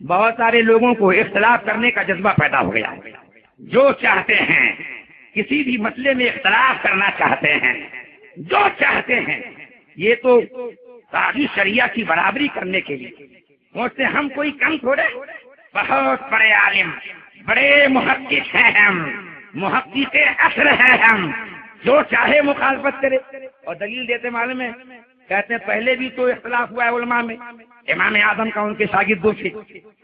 بہت سارے لوگوں کو اختلاف کرنے کا جذبہ پیدا ہو گیا ہے. جو چاہتے ہیں کسی بھی مسئلے میں اختلاف کرنا چاہتے ہیں، جو چاہتے ہیں، یہ تو ساری شریعہ کی برابری کرنے کے لیے سوچتے ہم کوئی کم تھوڑے، بہت بڑے عالم، بڑے محقق ہیں ہم، محقق اصل ہیں ہم، جو چاہے مخالفت کرے. اور دلیل دیتے معلوم ہے، کہتے ہیں پہلے بھی تو اختلاف ہوا ہے علماء میں، امام اعظم کا ان کے شاگرد دو تھے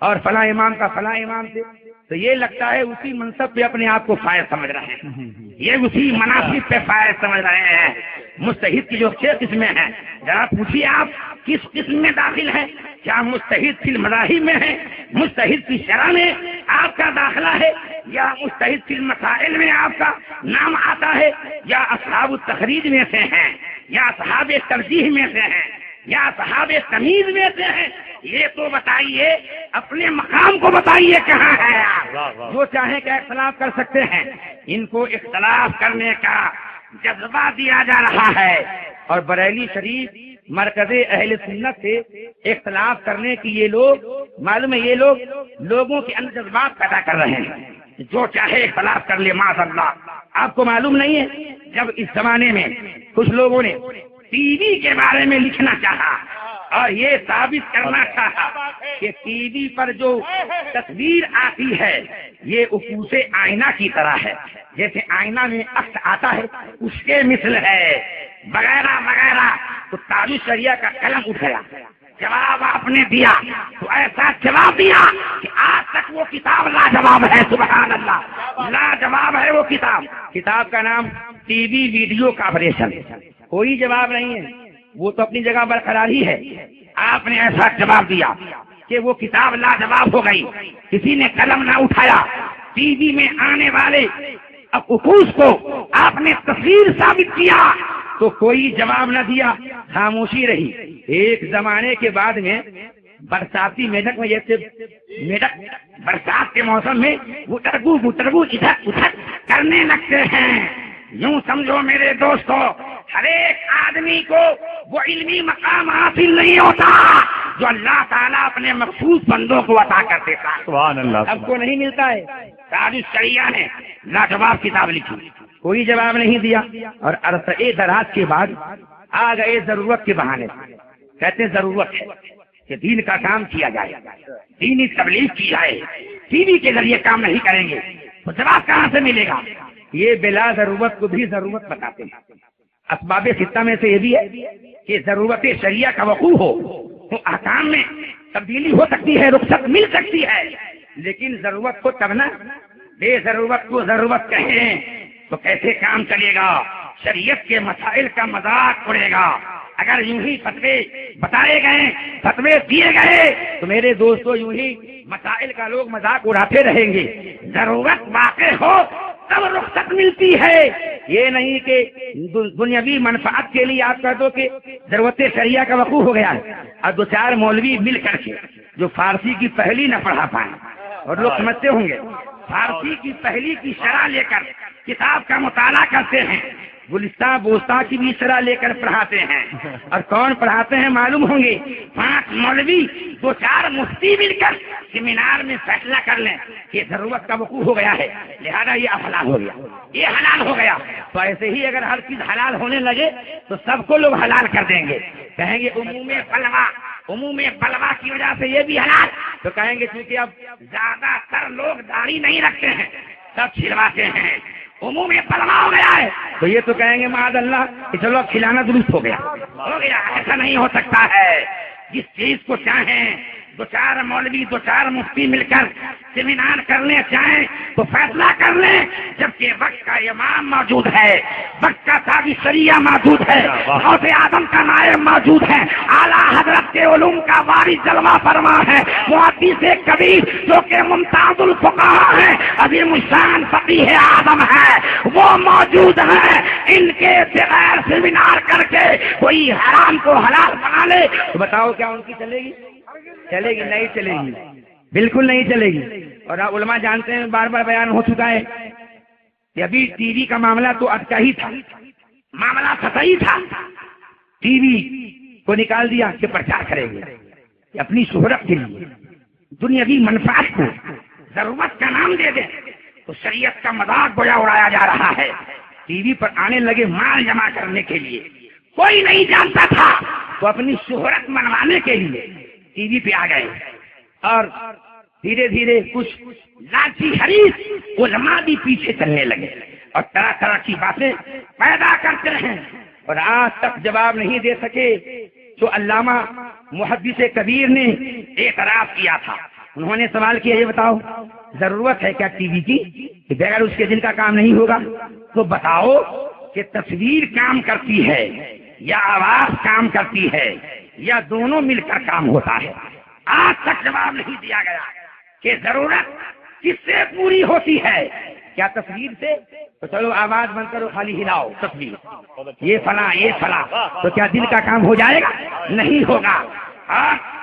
اور فلاں امام کا فلاں امام تھے. تو یہ لگتا ہے اسی منصب پہ اپنے آپ کو فائز سمجھ رہے ہیں، یہ اسی مناسب پہ فائز سمجھ رہے ہیں. مجتہد کی جو 6 قسمیں ہیں، ذرا پوچھیے آپ کس قسم میں داخل ہیں؟ کیا مجتہد فی المذاہب میں ہے، مجتہد فی شرع میں آپ کا داخلہ ہے، یا مجتہد فی المسائل میں آپ کا نام آتا ہے، یا اصحاب التخریج میں سے ہیں، یا اصحاب ترجیح میں سے ہیں، یا اصحاب تمیز میں سے ہیں؟ یہ تو بتائیے، اپنے مقام کو بتائیے کہاں ہے آپ. جو چاہیں کہ اختلاف کر سکتے ہیں، ان کو اختلاف کرنے کا جذبہ دیا جا رہا ہے. اور بریلی شریف مرکز اہل سنت سے اختلاف کرنے کی یہ لوگ معلوم ہے، یہ لوگ لوگوں کے اندر جذبات پیدا کر رہے ہیں. جو چاہے اختلاف کر لے معاذ اللہ. آپ کو معلوم نہیں ہے، جب اس زمانے میں کچھ لوگوں نے ٹی وی کے بارے میں لکھنا چاہا اور یہ ثابت کرنا چاہا کہ ٹی وی پر جو تصویر آتی ہے یہ اپوس آئینہ کی طرح ہے، جیسے آئینہ میں عکس آتا ہے اس کے مثل ہے وغیرہ وغیرہ. تو تاج الشریعہ کا قلم اٹھ گیا. جواب آپ نے دیا تو ایسا جواب دیا کہ آج تک وہ کتاب لاجواب ہے. سبحان اللہ، لاجواب ہے وہ کتاب. کتاب کا نام ٹی وی ویڈیو کانفریشن. کوئی جواب نہیں ہے، وہ تو اپنی جگہ برقرار ہی ہے. آپ نے ایسا جواب دیا کہ وہ کتاب لاجواب ہو گئی. کسی نے قلم نہ اٹھایا. ٹی وی میں آنے والے اپوس کو آپ نے تصویر ثابت کیا تو کوئی جواب نہ دیا، خاموشی رہی. ایک زمانے کے بعد میں برساتی میڈک میں جیسے میڈک برسات کے موسم میں گٹرگو گٹرگو ادھر ادھر کرنے لگتے ہیں. یوں سمجھو میرے دوستو، ہر ایک آدمی کو وہ علمی مقام حاصل نہیں ہوتا جو اللہ تعالیٰ اپنے مخصوص بندوں کو عطا کر دیتا. سبحان اللہ. سب کو نہیں ملتا ہے. تاج الشریعہ نے لاجواب کتاب لکھی، کوئی جواب نہیں دیا. اور عرصے دراز کے بعد آ گئے ضرورت کے بہانے. کہتے ضرورت ہے کہ دین کا کام کیا جائے، دینی تبلیغ کی جائے، ٹی وی کے ذریعے کام نہیں کریں گے تو جواب کہاں سے ملے گا؟ یہ بلا ضرورت کو بھی ضرورت بتاتے ہیں. اسباب ستہ میں سے یہ بھی ہے کہ ضرورت شریعہ کا وقوع ہو تو احکام میں تبدیلی ہو سکتی ہے، رخصت مل سکتی ہے. لیکن ضرورت کو تب نہ، بے ضرورت کو ضرورت کہیں تو کیسے کام چلے گا؟ شریعت کے مسائل کا مذاق اڑے گا. اگر یوں ہی فتوے بتائے گئے، فتوے دیے گئے تو میرے دوستو یوں ہی مسائل کا لوگ مذاق اڑاتے رہیں گے. ضرورت واقع ہو تب رخصت ملتی ہے. یہ نہیں کہ دنیاوی منفعت کے لیے آپ کہہ دو کہ ضرورت شریعہ کا وقوع ہو گیا ہے اور 2-4 مولوی مل کر کے جو فارسی کی پہلی نہ پڑھا پائیں. اور لوگ سمجھتے ہوں گے فارسی کی پہلی کی شرح لے کر کتاب کا مطالعہ کرتے ہیں، گلستہ بوستہ کی بھی شرح لے کر پڑھاتے ہیں. اور کون پڑھاتے ہیں معلوم ہوں گے؟ 5 مولوی 2-4 مفتی مل کر سیمینار میں فیصلہ کر لیں کہ ضرورت کا وقوع ہو گیا ہے لہذا یہ حلال ہو گیا، یہ حلال ہو گیا. تو ایسے ہی اگر ہر چیز حلال ہونے لگے تو سب کو لوگ حلال کر دیں گے. کہیں گے عموم بلوا کی وجہ سے یہ بھی حلال، تو کہیں گے چونکہ اب زیادہ تر لوگ داڑھی نہیں رکھتے ہیں، سب چھلواتے ہیں، عموم بلوا ہو گیا ہے. تو یہ تو کہیں گے معاذ اللہ کہ چلو اب کھلانا درست ہو گیا. ایسا نہیں ہو سکتا ہے. جس چیز کو چاہیں 2-4 مولوی 2-4 مفتی مل کر سیمینار کرنے چاہیں تو فیصلہ کر لیں، جبکہ وقت کا امام موجود ہے، وقت کا تاج الشریعہ موجود ہے، غوث اعظم کا نائب موجود ہے، اعلیٰ حضرت کے علوم کا وارث جلوہ فرما ہے، محدث کبیر جو کہ ممتاز الفقہاء ہیں، عظیم الشان فقیہ اعظم ہے، وہ موجود ہیں. ان کے بغیر سیمینار کر کے کوئی حرام کو حلال بنا لے تو بتاؤ کیا ان کی چلے گی؟ چلے گی؟ نہیں چلے گی، بالکل نہیں چلے گی. اور علماء جانتے ہیں، بار بار بیان ہو چکا ہے کہ ابھی ٹی وی کا معاملہ تو اٹکا ہی تھا، معاملہ سطحی تھا. ٹی وی کو نکال دیا کہ پرچار کریں گے اپنی شہرت کے لیے. دنیاوی منفعت کو ضرورت کا نام دے دیں تو شریعت کا مذاق گویا اڑایا جا رہا ہے. ٹی وی پر آنے لگے مال جمع کرنے کے لیے. کوئی نہیں جانتا تھا تو اپنی شہرت منوانے کے لیے ٹی وی پہ آ گئے اور دھیرے دھیرے کچھ لالچی حریص علماء بھی پیچھے چلنے لگے اور طرح طرح کی باتیں پیدا کرتے ہیں اور آج تک جواب نہیں دے سکے. جو علامہ محدث کبیر نے اعتراف کیا تھا, انہوں نے سوال کیا یہ بتاؤ ضرورت ہے کیا ٹی وی کی کہ بغیر اس کے دن کا کام نہیں ہوگا؟ تو بتاؤ کہ تصویر کام کرتی ہے یا آواز کام کرتی ہے یا دونوں مل کر کام ہوتا ہے؟ آج تک جواب نہیں دیا گیا کہ ضرورت کس سے پوری ہوتی ہے, کیا تصویر سے؟ تو چلو آواز بند کرو, خالی ہلاؤ تصویر, یہ فلاں یہ فلاں, تو کیا دل کا کام ہو جائے گا؟ نہیں ہوگا.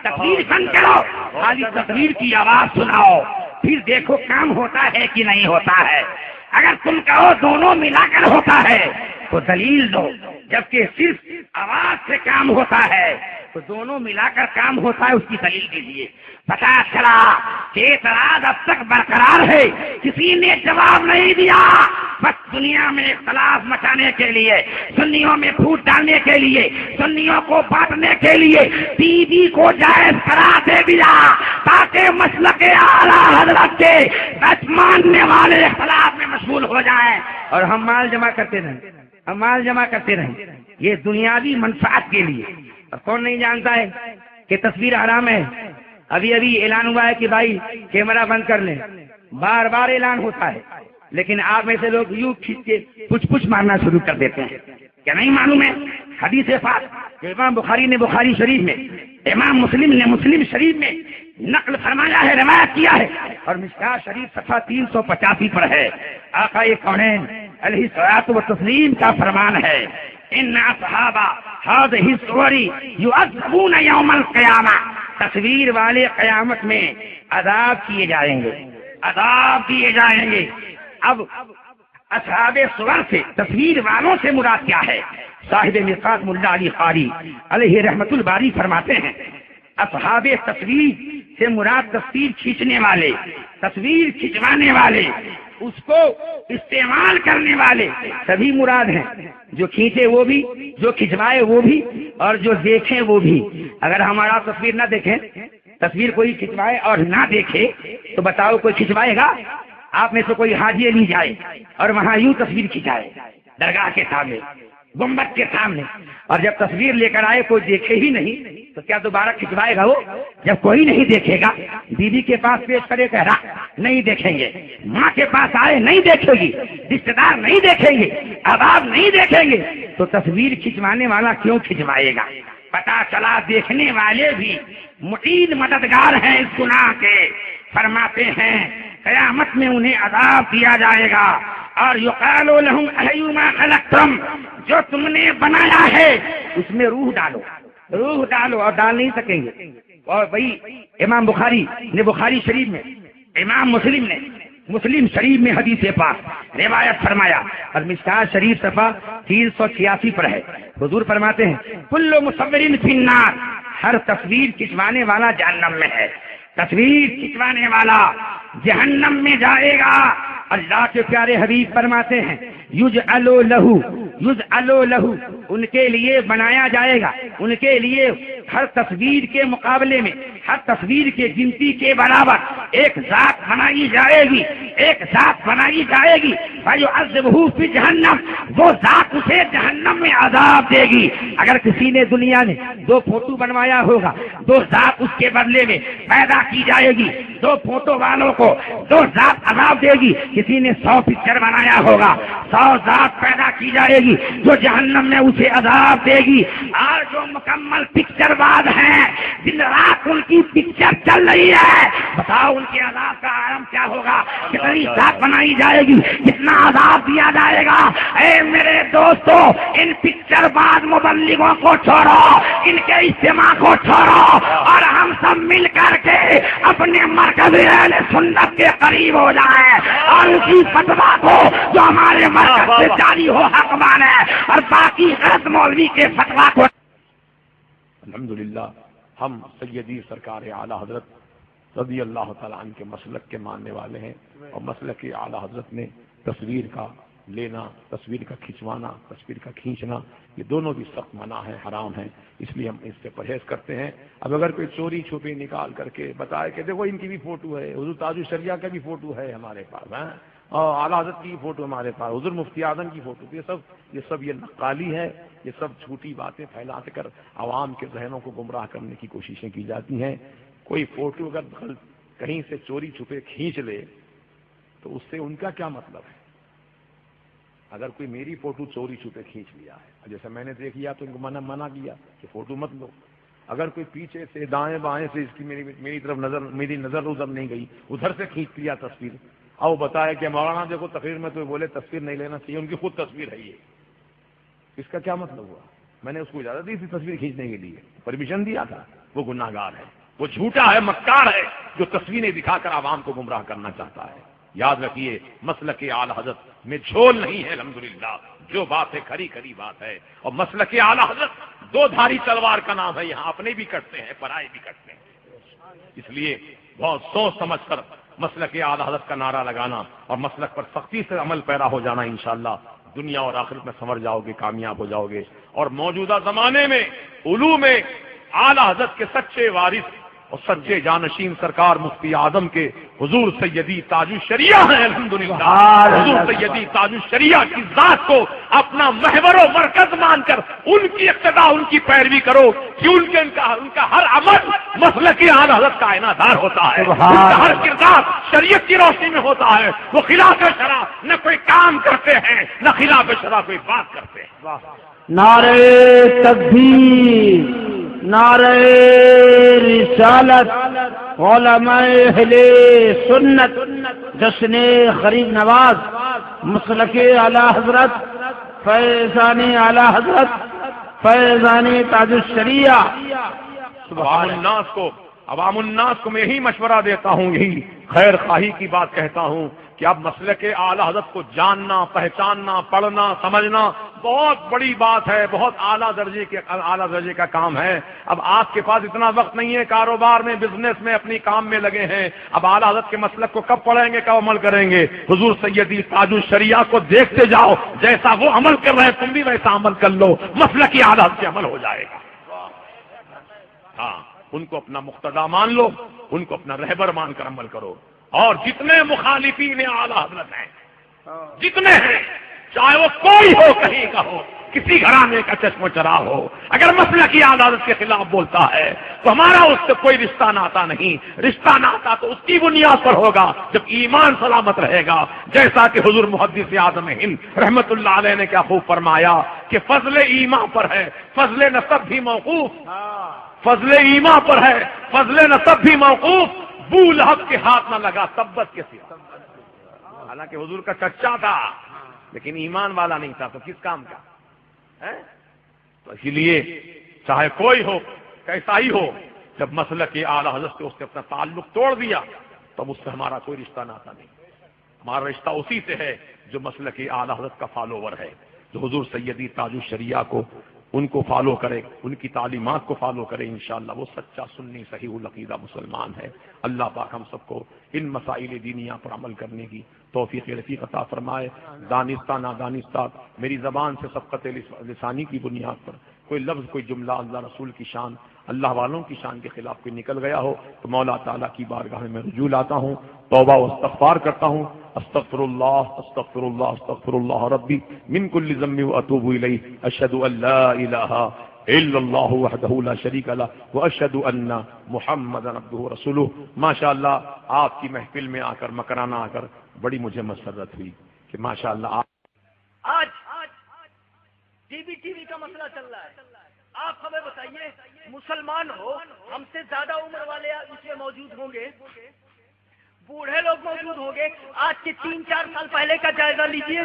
تصویر بند کرو, خالی تصویر کی آواز سناؤ, پھر دیکھو کام ہوتا ہے کہ نہیں ہوتا ہے. اگر تم کہو دونوں ملا کر ہوتا ہے تو دلیل دو, جبکہ صرف آواز سے کام ہوتا ہے تو دونوں ملا کر کام ہوتا ہے, اس کی دلیل دیجیے. پتا چلا کہ اعتراض اب تک برقرار ہے, کسی نے جواب نہیں دیا. بس دنیا میں اختلاف مچانے کے لیے, سنیوں میں پھوٹ ڈالنے کے لیے, سنیوں کو بانٹنے کے لیے ٹی وی کو جائز قرار دے دیا تاکہ مسلک اعلیٰ حضرت کے ماننے والے اختلاف میں مشغول ہو جائیں اور ہم مال جمع کرتے رہیں, ہم مال جمع کرتے رہیں. یہ دنیاوی منفعت کے لیے. اور کون نہیں جانتا ہے کہ تصویر حرام ہے؟ ابھی اعلان ہوا ہے کہ بھائی کیمرہ بند کر لیں, بار بار اعلان ہوتا ہے, لیکن آپ میں سے لوگ یوں کھینچ کے پچھ مارنا شروع کر دیتے ہیں. کیا نہیں معلوم ہے حدیث پاک امام بخاری نے بخاری شریف میں, امام مسلم نے مسلم شریف میں نقل فرمایا ہے, روایت کیا ہے, اور مشکاۃ شریف صفحہ 385 پر ہے. آقا کونین علیہ الصلوۃ والتسلیم کا فرمان ہے, ان اصحاب هذه الصور يعذبون يوم القیامہ, تصویر والے قیامت میں عذاب کیے جائیں گے, عذاب کیے جائیں گے. اب اصحاب صور سے, تصویر والوں سے مراد کیا ہے؟ صاحب مرقات ملا علی قاری علیہ رحمت الباری فرماتے ہیں اصحاب تصویر سے مراد تصویر کھینچنے والے, تصویر کھنچوانے والے, اس کو استعمال کرنے والے سبھی مراد ہیں. جو کھینچے وہ بھی, جو کھنچوائے وہ بھی, اور جو دیکھیں وہ بھی. اگر ہمارا تصویر نہ دیکھیں, تصویر کوئی کھنچوائے اور نہ دیکھے تو بتاؤ کوئی کھنچوائے گا؟ آپ میں سے کوئی حاجی علی جائے اور وہاں یوں تصویر کھنچائے درگاہ کے سامنے, گنبد کے سامنے, اور جب تصویر لے کر آئے کوئی دیکھے ہی نہیں تو کیا دوبارہ کھنچوائے گا وہ؟ جب کوئی نہیں دیکھے گا, بیوی کے پاس پیش کرے کہہ رہا نہیں دیکھیں گے, ماں کے پاس آئے نہیں دیکھے گی, رشتے دار نہیں دیکھیں گے, احباب نہیں دیکھیں گے, تو تصویر کھنچوانے والا کیوں کھنچوائے گا؟ پتا چلا دیکھنے والے بھی مٹید مددگار ہیں اس گناہ کے. فرماتے ہیں قیامت میں انہیں عذاب دیا جائے گا, اور یقال لهم احیوا ما خلقتم, جو تم نے بنایا ہے اس میں روح ڈالو, روح ڈالو, اور ڈال نہیں سکیں گے. اور وہی امام بخاری نے بخاری شریف میں, امام مسلم نے مسلم شریف میں حدیث پاک روایت فرمایا, اور مشکاۃ شریف صفحہ 386 پر ہے. حضور فرماتے ہیں کل مصور فی النار, ہر تصویر کھنچوانے والا جہنم میں ہے, تصویر کھنچوانے والا جہنم میں جائے گا. اللہ کے پیارے حبیب فرماتے ہیں یجعل لہو, ان کے لیے بنایا جائے گا, ان کے لیے ہر تصویر کے مقابلے میں, ہر تصویر کے گنتی کے برابر ایک ذات بنائی جائے گی, ایک ذات بنائی جائے گی. فیعذبہ فی جہنم, وہ ذات اسے جہنم میں عذاب دے گی. اگر کسی نے دنیا میں 2 فوٹو بنوایا ہوگا, 2 ذات اس کے بدلے میں پیدا کی جائے گی, 2 فوٹو والوں کو 2 ذات عذاب دے گی. کسی نے 100 پکچر بنایا ہوگا, 100 ذات پیدا کی جائے گی جو جہنم میں اسے عذاب دے گی. اور جو مکمل پکچر باز ہیں, دن رات ان کی پکچر چل رہی ہے, بتاؤ ان کے عذاب کا عالم کیا ہوگا؟ کتنی ذات بنائی جائے گی, کتنا عذاب دیا جائے گا. اے میرے دوستو, ان پکچر باز مبلغوں کو چھوڑو, ان کے اجتماع کو چھوڑو, اور ہم سب مل کر کے اپنے مرکز اہل سنت کے قریب ہو جائیں, اور اسی فتوا کو جو ہمارے مرکز سے جاری ہو حق مانے, اور باقی غلط مولوی کے فتوا کو. الحمدللہ ہم سیدی سرکار اعلی حضرت رضی اللہ تعالیٰ عنہ کے مسلک کے ماننے والے ہیں، اور مسلک اعلیٰ حضرت نے تصویر کا لینا، تصویر کا کھنچوانا، تصویر کا کھینچنا، یہ دونوں بھی سخت منع ہے، حرام ہے، اس لیے ہم اس سے پرہیز کرتے ہیں۔ اب اگر کوئی چوری چھپی نکال کر کے بتائے کہ دیکھو ان کی بھی فوٹو ہے، حضور تاج الشریعہ کا بھی فوٹو ہے ہمارے پاس، اور اعلیٰ حضرت کی فوٹو ہمارے پاس، حضور مفتی اعظم کی فوٹو، یہ نقالی ہے، یہ سب جھوٹی باتیں پھیلا کر عوام کے ذہنوں کو گمراہ کرنے کی کوششیں کی جاتی ہیں۔ کوئی فوٹو اگر کہیں سے چوری چھپے کھینچ لے تو اس سے ان کا کیا مطلب ہے؟ اگر کوئی میری فوٹو چوری چھپے کھینچ لیا ہے، جیسے میں نے دیکھ لیا تو ان کو منع کیا کہ فوٹو مت لو۔ اگر کوئی پیچھے سے دائیں بائیں سے اس کی میری طرف میری نظر ادھر نہیں گئی، ادھر سے کھینچ لیا تصویر، اور بتایا کہ مولانا دیکھو تقریر میں تو بولے تصویر نہیں لینا چاہیے، ان کی خود تصویر ہے یہ، اس کا کیا مطلب ہوا؟ میں نے اس کو اجازت دی تھی تصویر کھینچنے کے لیے، پرمیشن دیا تھا، وہ گناہ گار ہے، وہ جھوٹا ہے، مکار ہے، جو تصویریں دکھا کر عوام کو گمراہ کرنا چاہتا ہے۔ یاد رکھیے مسلک اعلی حضرت میں جھول نہیں ہے، الحمدللہ جو بات ہے کھری کھری بات ہے، اور مسلک اعلی حضرت دو دھاری تلوار کا نام ہے، یہاں اپنے بھی کٹتے ہیں پرائے بھی کٹتے ہیں، اس لیے بہت سوچ سمجھ کر مسلک اعلی حضرت کا نعرہ لگانا اور مسلک پر سختی سے عمل پیرا ہو جانا، انشاءاللہ دنیا اور آخرت میں سنور جاؤ گے، کامیاب ہو جاؤ گے۔ اور موجودہ زمانے میں علوم میں اعلی حضرت کے سچے وارث اور سچے جانشین سرکار مفتی اعظم کے حضور سیدی تاج الشریعہ ہیں، الحمدللہ حضور سیدی تاج الشریعہ کی ذات کو اپنا محور و مرکز مان کر ان کی اقتداء، ان کی پیروی کرو کہ ان کا ہر عمل مسلک اعلی حضرت کا عنادار ہوتا ہے، ان کا ہر کردار شریعت کی روشنی میں ہوتا ہے، وہ خلاف شرع نہ کوئی کام کرتے ہیں نہ خلاف شرع کوئی بات کرتے ہیں۔ نعرہ تکبیر، نعرہ رسالت، علماء اہل سنت، جشن غریب نواز، مسلک اعلی حضرت، فیضان اعلی حضرت، فیضان تاج الشریعہ۔ عوام الناس کو میں یہی مشورہ دیتا ہوں، یہی خیر خواہی کی بات کہتا ہوں کہ اب مسلک اعلی حضرت کو جاننا، پہچاننا، پڑھنا، سمجھنا بہت بڑی بات ہے، بہت اعلیٰ درجے کا کام ہے۔ اب آپ کے پاس اتنا وقت نہیں ہے، کاروبار میں، بزنس میں، اپنی کام میں لگے ہیں، اب اعلیٰ حضرت کے مسلک کو کب پڑھیں گے، کب عمل کریں گے؟ حضور سیدی تاج الشریعہ کو دیکھتے جاؤ، جیسا وہ عمل کر رہے ہیں تم بھی ویسا عمل کر لو، مسلک اعلیٰ حضرت سے عمل ہو جائے گا۔ ہاں، ان کو اپنا مقتدا مان لو، ان کو اپنا رہبر مان کر عمل کرو، اور جتنے مخالفین اعلیٰ حضرت ہیں، جتنے ہیں، چاہے وہ کوئی ہو، کہیں کا ہو، کسی گھرانے کا چشم و چراغ ہو، اگر مسلک اعلی حضرت کے خلاف بولتا ہے تو ہمارا اس سے کوئی رشتہ ناتا نہیں، رشتہ ناتا تو اس کی بنیاد پر ہوگا جب ایمان سلامت رہے گا، جیسا کہ حضور محدث اعظم ہند رحمت اللہ علیہ نے کیا خوب فرمایا کہ فضل ایمان پر ہے، فضل نسب بھی موقوف، فضل ایمان پر ہے، فضل نسب بھی موقوف، بو لہب کے ہاتھ نہ لگا تبت کے سوا۔ حالانکہ حضور کا چچا تھا لیکن ایمان والا نہیں تھا، تو کس کام کا؟ تو اسی لیے چاہے کوئی ہو، کیسا ہی ہو، جب مسلک اعلی حضرت سے اس نے اپنا تعلق توڑ دیا تب اس سے ہمارا کوئی رشتہ ناتا نہیں، ہمارا رشتہ اسی سے ہے جو مسلک اعلی حضرت کا فالوور ہے، جو حضور سیدی تاج الشریعہ کو ان کو فالو کرے، ان کی تعلیمات کو فالو کرے، انشاءاللہ وہ سچا سنی صحیح العقیدہ مسلمان ہے۔ اللہ پاک ہم سب کو ان مسائل دینیہ پر عمل کرنے کی توفیق رفیق عطا فرمائے۔ دانستہ نادانستہ میری زبان سے سبقت لسانی کی بنیاد پر کوئی لفظ، کوئی جملہ اللہ رسول کی شان، اللہ والوں کی شان کے خلاف کوئی نکل گیا ہو تو مولا تعالیٰ کی بارگاہ میں رجوع لاتا ہوں، توبہ و استغفار کرتا ہوں، استغفر اللہ استغفر اللہ استغفر اللہ ربی من کل ذنب واتوب الیہ، اشہد ان لا الہ الا اللہ وحدہ لا شریک لہ واشہد ان محمدا عبدہ ورسولہ۔ ماشاءاللہ آپ کی محفل میں آ کر، مکرانہ آ کر بڑی مجھے مسرت ہوئی کہ ماشاءاللہ آج ٹی وی کا مسئلہ چل رہا ہے، آپ ہمیں بتائیے، مسلمان ہو، ہم سے زیادہ عمر والے اس میں موجود ہوں گے، بوڑھے لوگ موجود ہوں گے، آج کے 3-4 سال پہلے کا جائزہ لیجئے،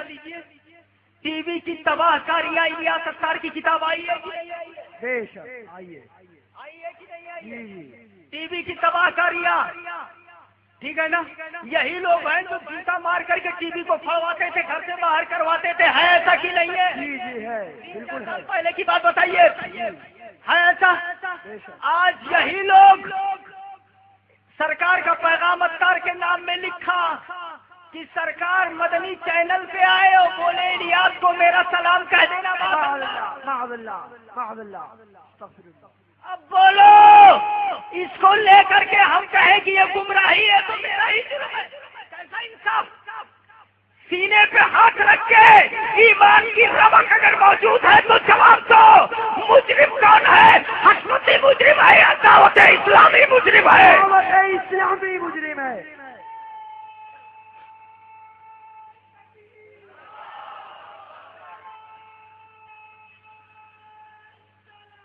ٹی وی کی تباہ کاریاں الیاس ستار کی کتاب آئی ہے کہ نہیں آئی؟ ٹی وی کی تباہ کاریاں، ٹھیک ہے نا؟ یہی لوگ ہیں جو جوتا مار کر کے ٹی وی کو پھڑواتے تھے، گھر سے باہر کرواتے تھے، ہے ایسا کہ نہیں ہے؟ جی ہے، بالکل ہے۔ پہلے کی بات بتائیے، ہے ایسا؟ آج یہی لوگ سرکار کا پیغام اتار کے نام میں لکھا کہ سرکار مدنی چینل پہ آئے اور بولے الیاس کو میرا سلام کہہ دینا. اب بولو اس کو لے کر کے ہم کہیں کہ یہ گمراہی ہے تو میرا ہی جرم ہے. کیسا انصاف. سینے پہ ہاتھ رکھ کے ایمان کی رمق اگر موجود ہے تو جواب دو. مجرم کون ہے؟ حکمتی مجرم ہے یا دعوت اسلامی مجرم ہے؟ دعوت اسلامی مجرم ہے.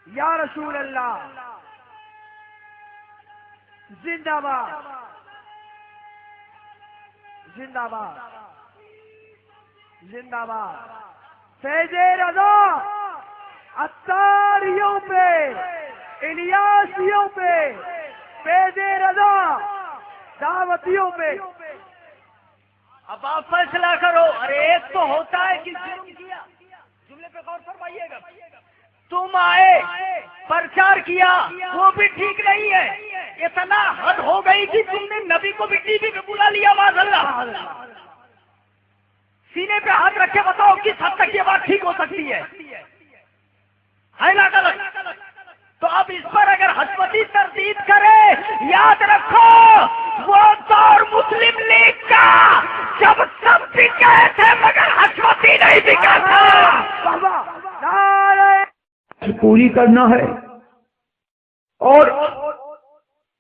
یا رسول اللہ زندہ باد زندہ باد زندہ باد. فیض رضا اتاریوں پہ الیاسیوں پہ فیض رضا دعوتیوں پہ. اب آپ فیصلہ کرو. ارے ایک تو ہوتا ہے کہ جرم کیا. جملے پہ غور فرمائیے گا. تم آئے پرچار کیا وہ بھی ٹھیک نہیں ہے. اتنا حد ہو گئی کہ تم نے نبی کو بھی ٹی وی پہ بلا لیا. معاذ اللہ. سینے پہ ہاتھ رکھ کے بتاؤ کس حد تک یہ بات ٹھیک ہو سکتی ہے نا غلط؟ تو اب اس پر اگر حکمتی تردید کرے یاد رکھو وہ دور مسلم لیگ کا جب سب بکے تھے مگر حکمتی نہیں بکا تھا. پوری کرنا ہے اور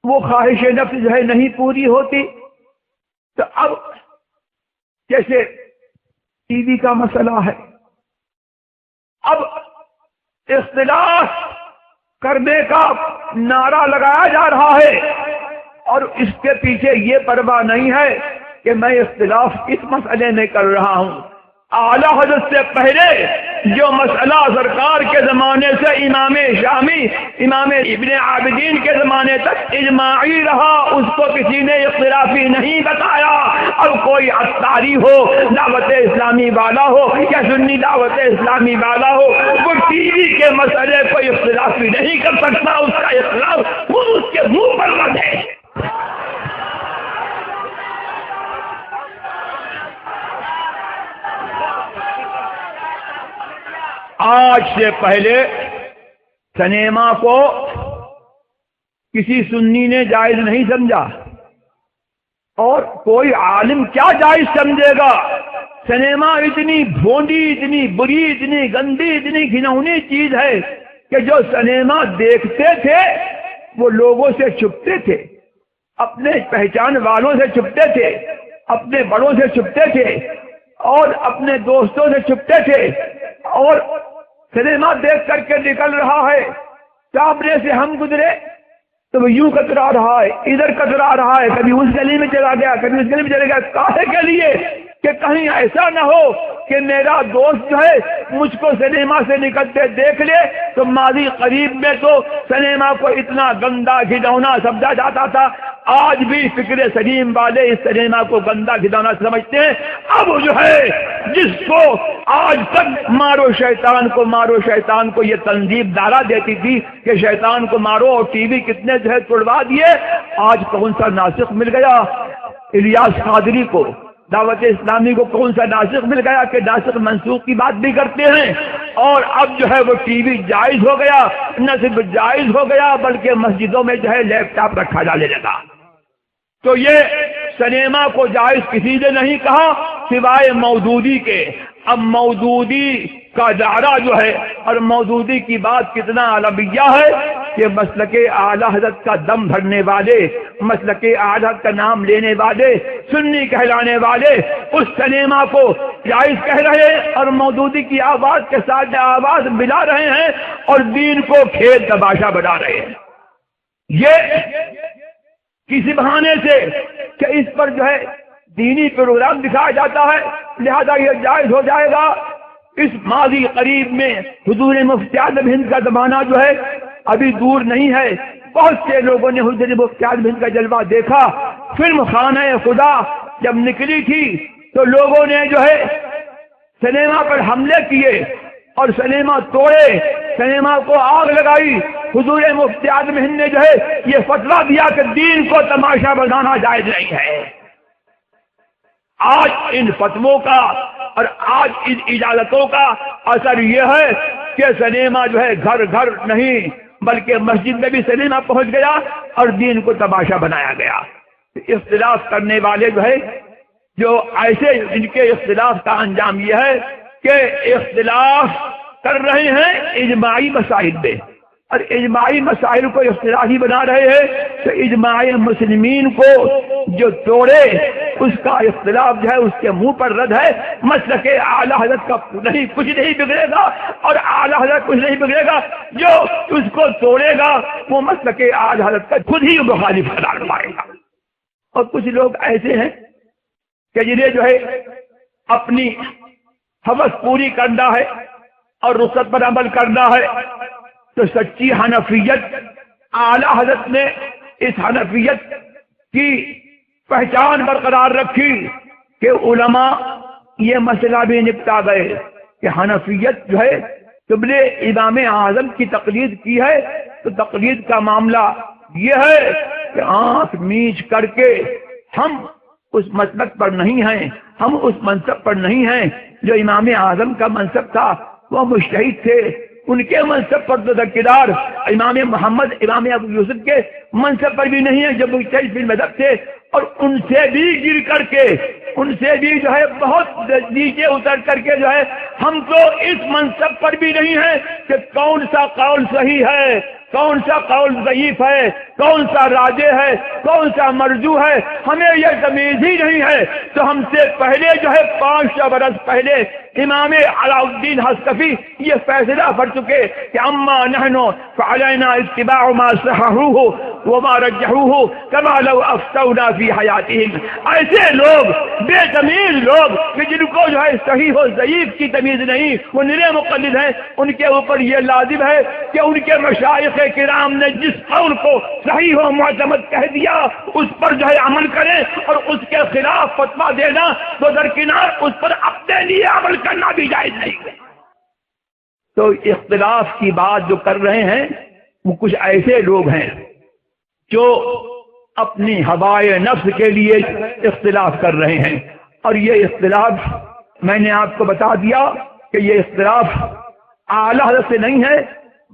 وہ خواہش نفس جو ہے نہیں پوری ہوتی. تو اب جیسے ٹی وی کا مسئلہ ہے, اب اختلاف کرنے کا نعرہ لگایا جا رہا ہے اور اس کے پیچھے یہ پرواہ نہیں ہے کہ میں اختلاف اس مسئلے میں کر رہا ہوں. اعلیٰ حضرت سے پہلے جو مسئلہ سرکار کے زمانے سے امام شامی امام ابن عابدین کے زمانے تک اجماعی رہا اس کو کسی نے اختلافی نہیں بتایا. اب کوئی اتاری ہو دعوت اسلامی والا ہو یا سنی دعوت اسلامی والا ہو وہ ٹی وی کے مسئلے کو اختلافی نہیں کر سکتا. اس کا اختلاف وہ اس کے منہ پر رد ہے. آج سے پہلے سنیما کو کسی سنی نے جائز نہیں سمجھا اور کوئی عالم کیا جائز سمجھے گا. سنیما اتنی بھونڈی اتنی بری اتنی گندی اتنی گھناؤنی چیز ہے کہ جو سنیما دیکھتے تھے وہ لوگوں سے چھپتے تھے, اپنے پہچان والوں سے چھپتے تھے, اپنے بڑوں سے چھپتے تھے اور اپنے دوستوں سے چھپتے تھے. اور سنیما دیکھ کر کے نکل رہا ہے, سامنے سے ہم گزرے تو وہ یوں کترا رہا ہے, ادھر کترا رہا ہے, کبھی اس گلی میں چلا گیا کبھی اس گلی میں چلا گیا. کاہے کے لیے کہ کہیں ایسا نہ ہو کہ میرا دوست جو ہے مجھ کو سنیما سے نکلتے دیکھ لے. تو ماضی قریب میں تو سنیما کو اتنا گندا گھناؤنا سمجھا جاتا تھا. آج بھی فکر سلیم والے اس سنیما کو گندا گھناؤنا سمجھتے ہیں. اب جو ہے جس کو آج تک مارو شیطان کو یہ تنظیم دارا دیتی تھی کہ شیطان کو مارو اور ٹی وی کتنے جو ہے توڑوا دیے, آج کون سا ناسخ مل گیا الیاس قادری کو, دعوت اسلامی کو کون سا ناسخ مل گیا کہ ناسخ منسوخ کی بات بھی کرتے ہیں. اور اب جو ہے وہ ٹی وی جائز ہو گیا, نہ صرف جائز ہو گیا بلکہ مسجدوں میں جو ہے لیپ ٹاپ رکھا جانے لگا. تو یہ سنیما کو جائز کسی نے نہیں کہا سوائے مودودی کے. اب مودودی کا دائرہ جو ہے اور مودودی کی بات کتنا عالمیہ ہے کہ مسلک اعلیٰ حضرت کا دم بھرنے والے, مسلک اعلیٰ حضرت کا نام لینے والے, سنی کہلانے والے اس سنیما کو جائز کہہ رہے ہیں اور مودودی کی آواز کے ساتھ آواز ملا رہے ہیں اور دین کو کھیل تماشا بنا رہے ہیں. یہ کسی بہانے سے کہ اس پر جو ہے دینی پروگرام دکھایا جاتا ہے لہذا یہ جائز ہو جائے گا. اس ماضی قریب میں حضور مفتی اعظم ہند کا زمانہ جو ہے ابھی دور نہیں ہے. بہت سے لوگوں نے حضور مفتی اعظم ہند کا جلوہ دیکھا. فلم خانہ خدا جب نکلی تھی تو لوگوں نے جو ہے سنیما پر حملے کیے اور سنیما توڑے, سنیما کو آگ لگائی حضور مفتی اعظم ہند نے جو ہے یہ فتویٰ دیا کہ دین کو تماشا بنانا جائز نہیں ہے۔ آج ان فتووں کا اور آج ان اجازتوں کا اثر یہ ہے کہ سنیما جو ہے گھر گھر نہیں بلکہ مسجد میں بھی سنیما پہنچ گیا اور دین کو تماشا بنایا گیا۔ اختلاف کرنے والے جو ہے جو ایسے ان کے اختلاف کا انجام یہ ہے کہ اختلاف کر رہے ہیں اجماعی مسائل میں، اور اجماعی مسائل کو اختلافی بنا رہے ہیں تو اجماع مسلمین کو جو توڑے اس کا اختلاف جو ہے اس کے منہ پر رد ہے۔ مسلک اعلی حضرت کا کچھ نہیں بگڑے گا اور اعلی حضرت کچھ نہیں بگڑے گا، جو اس کو توڑے گا وہ مسلک اعلی حضرت کا خود ہی مخالف قرار پائے گا۔ اور کچھ لوگ ایسے ہیں کہ جنہیں جو ہے اپنی حوث پوری کرنا ہے اور رخصت پر عمل کرنا ہے، تو سچی حنفیت اعلی حضرت نے اس حنفیت کی پہچان برقرار رکھی کہ علماء یہ مسئلہ بھی نپٹا گئے کہ حنفیت جو ہے تم نے امام اعظم کی تقلید کی ہے تو تقلید کا معاملہ یہ ہے کہ آنکھ میچ کر کے ہم اس مسلک پر نہیں ہیں، ہم اس منصب پر نہیں ہیں جو امام اعظم کا منصب تھا، وہ مجتہد تھے، ان کے منصب پر تو ذکردار امام محمد امام ابو یوسف کے منصب پر بھی نہیں ہے جو مجتہد فی المذہب تھے، اور ان سے بھی گر کر کے ان سے بھی جو ہے بہت نیچے اتر کر کے جو ہے ہم تو اس منصب پر بھی نہیں ہیں کہ کون سا قول صحیح ہے، کون سا قول ضعیف ہے، کون سا راجح ہے، کون سا مرجوح ہے، ہمیں یہ تمیز ہی نہیں ہے۔ تو ہم سے پہلے جو ہے 500 برس پہلے امام علاء الدین حصفی یہ فیصلہ کر چکے کہ اما نحن فعلینا اتباع ما صححوه وما رجحوه كما لو افتونا فی حیاتهم۔ ایسے لوگ بے تمیز لوگ کہ جن کو جو ہے صحیح و ضعیف کی تمیز نہیں، وہ نرے مقلد ہیں، ان کے اوپر یہ لازم ہے کہ ان کے مشائخ کرام نے جس قول کو صحیح و معتمد کہہ دیا اس پر جو ہے عمل کریں، اور اس کے خلاف فتویٰ دینا تو درکنار اس پر اپنے لیے عمل کرنا بھی جائز نہیں ہے۔ تو اختلاف کی بات جو کر رہے ہیں وہ کچھ ایسے لوگ ہیں جو اپنی ہوائے نفس کے لیے اختلاف کر رہے ہیں، اور یہ اختلاف میں نے آپ کو بتا دیا کہ یہ اختلاف اعلی حضرت سے نہیں ہے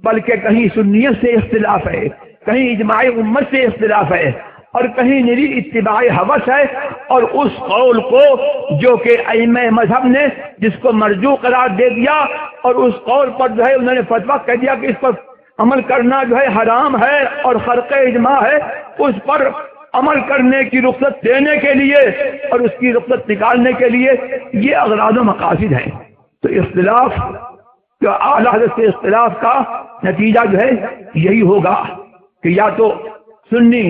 بلکہ کہیں سنیت سے اختلاف ہے، کہیں اجماع امت سے اختلاف ہے، اور کہیں نری اتباع حوث ہے، اور اس قول کو جو کہ ائمہ مذہب نے جس کو مرجوح قرار دے دیا اور اس قول پر جو ہے انہوں نے فتویٰ کہہ دیا کہ اس پر عمل کرنا جو ہے حرام ہے اور خرق اجماع ہے، اس پر عمل کرنے کی رخصت دینے کے لیے اور اس کی رخصت نکالنے کے لیے یہ اغراض و مقاصد ہیں۔ تو اختلاف جو اعلی حضرت سے اختلاف کا نتیجہ جو ہے یہی ہوگا کہ یا تو سنی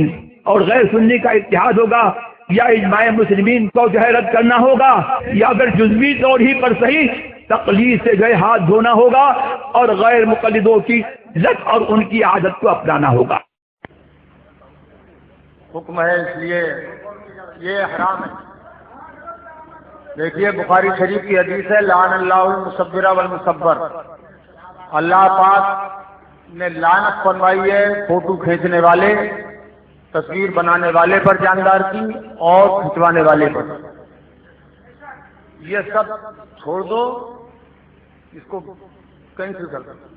اور غیر سنی کا اتحاد ہوگا، یا اجماع مسلمین کو جو ہے رد کرنا ہوگا، یا اگر جزوی طور ہی پر صحیح تقلید سے جو ہے ہاتھ دھونا ہوگا اور غیر مقلدوں کی لت اور ان کی عادت کو اپنانا ہوگا۔ حکم ہے اس لیے یہ حرام ہے۔ دیکھیے بخاری شریف کی حدیث ہے لعن اللہ المصور والمصور، اللہ پاک نے لعنت فرمائی ہے فوٹو کھینچنے والے، تصویر بنانے والے پر جاندار کی اور کھنچوانے والے پر۔ یہ سب چھوڑ دو، اس کو کینسل کر دو۔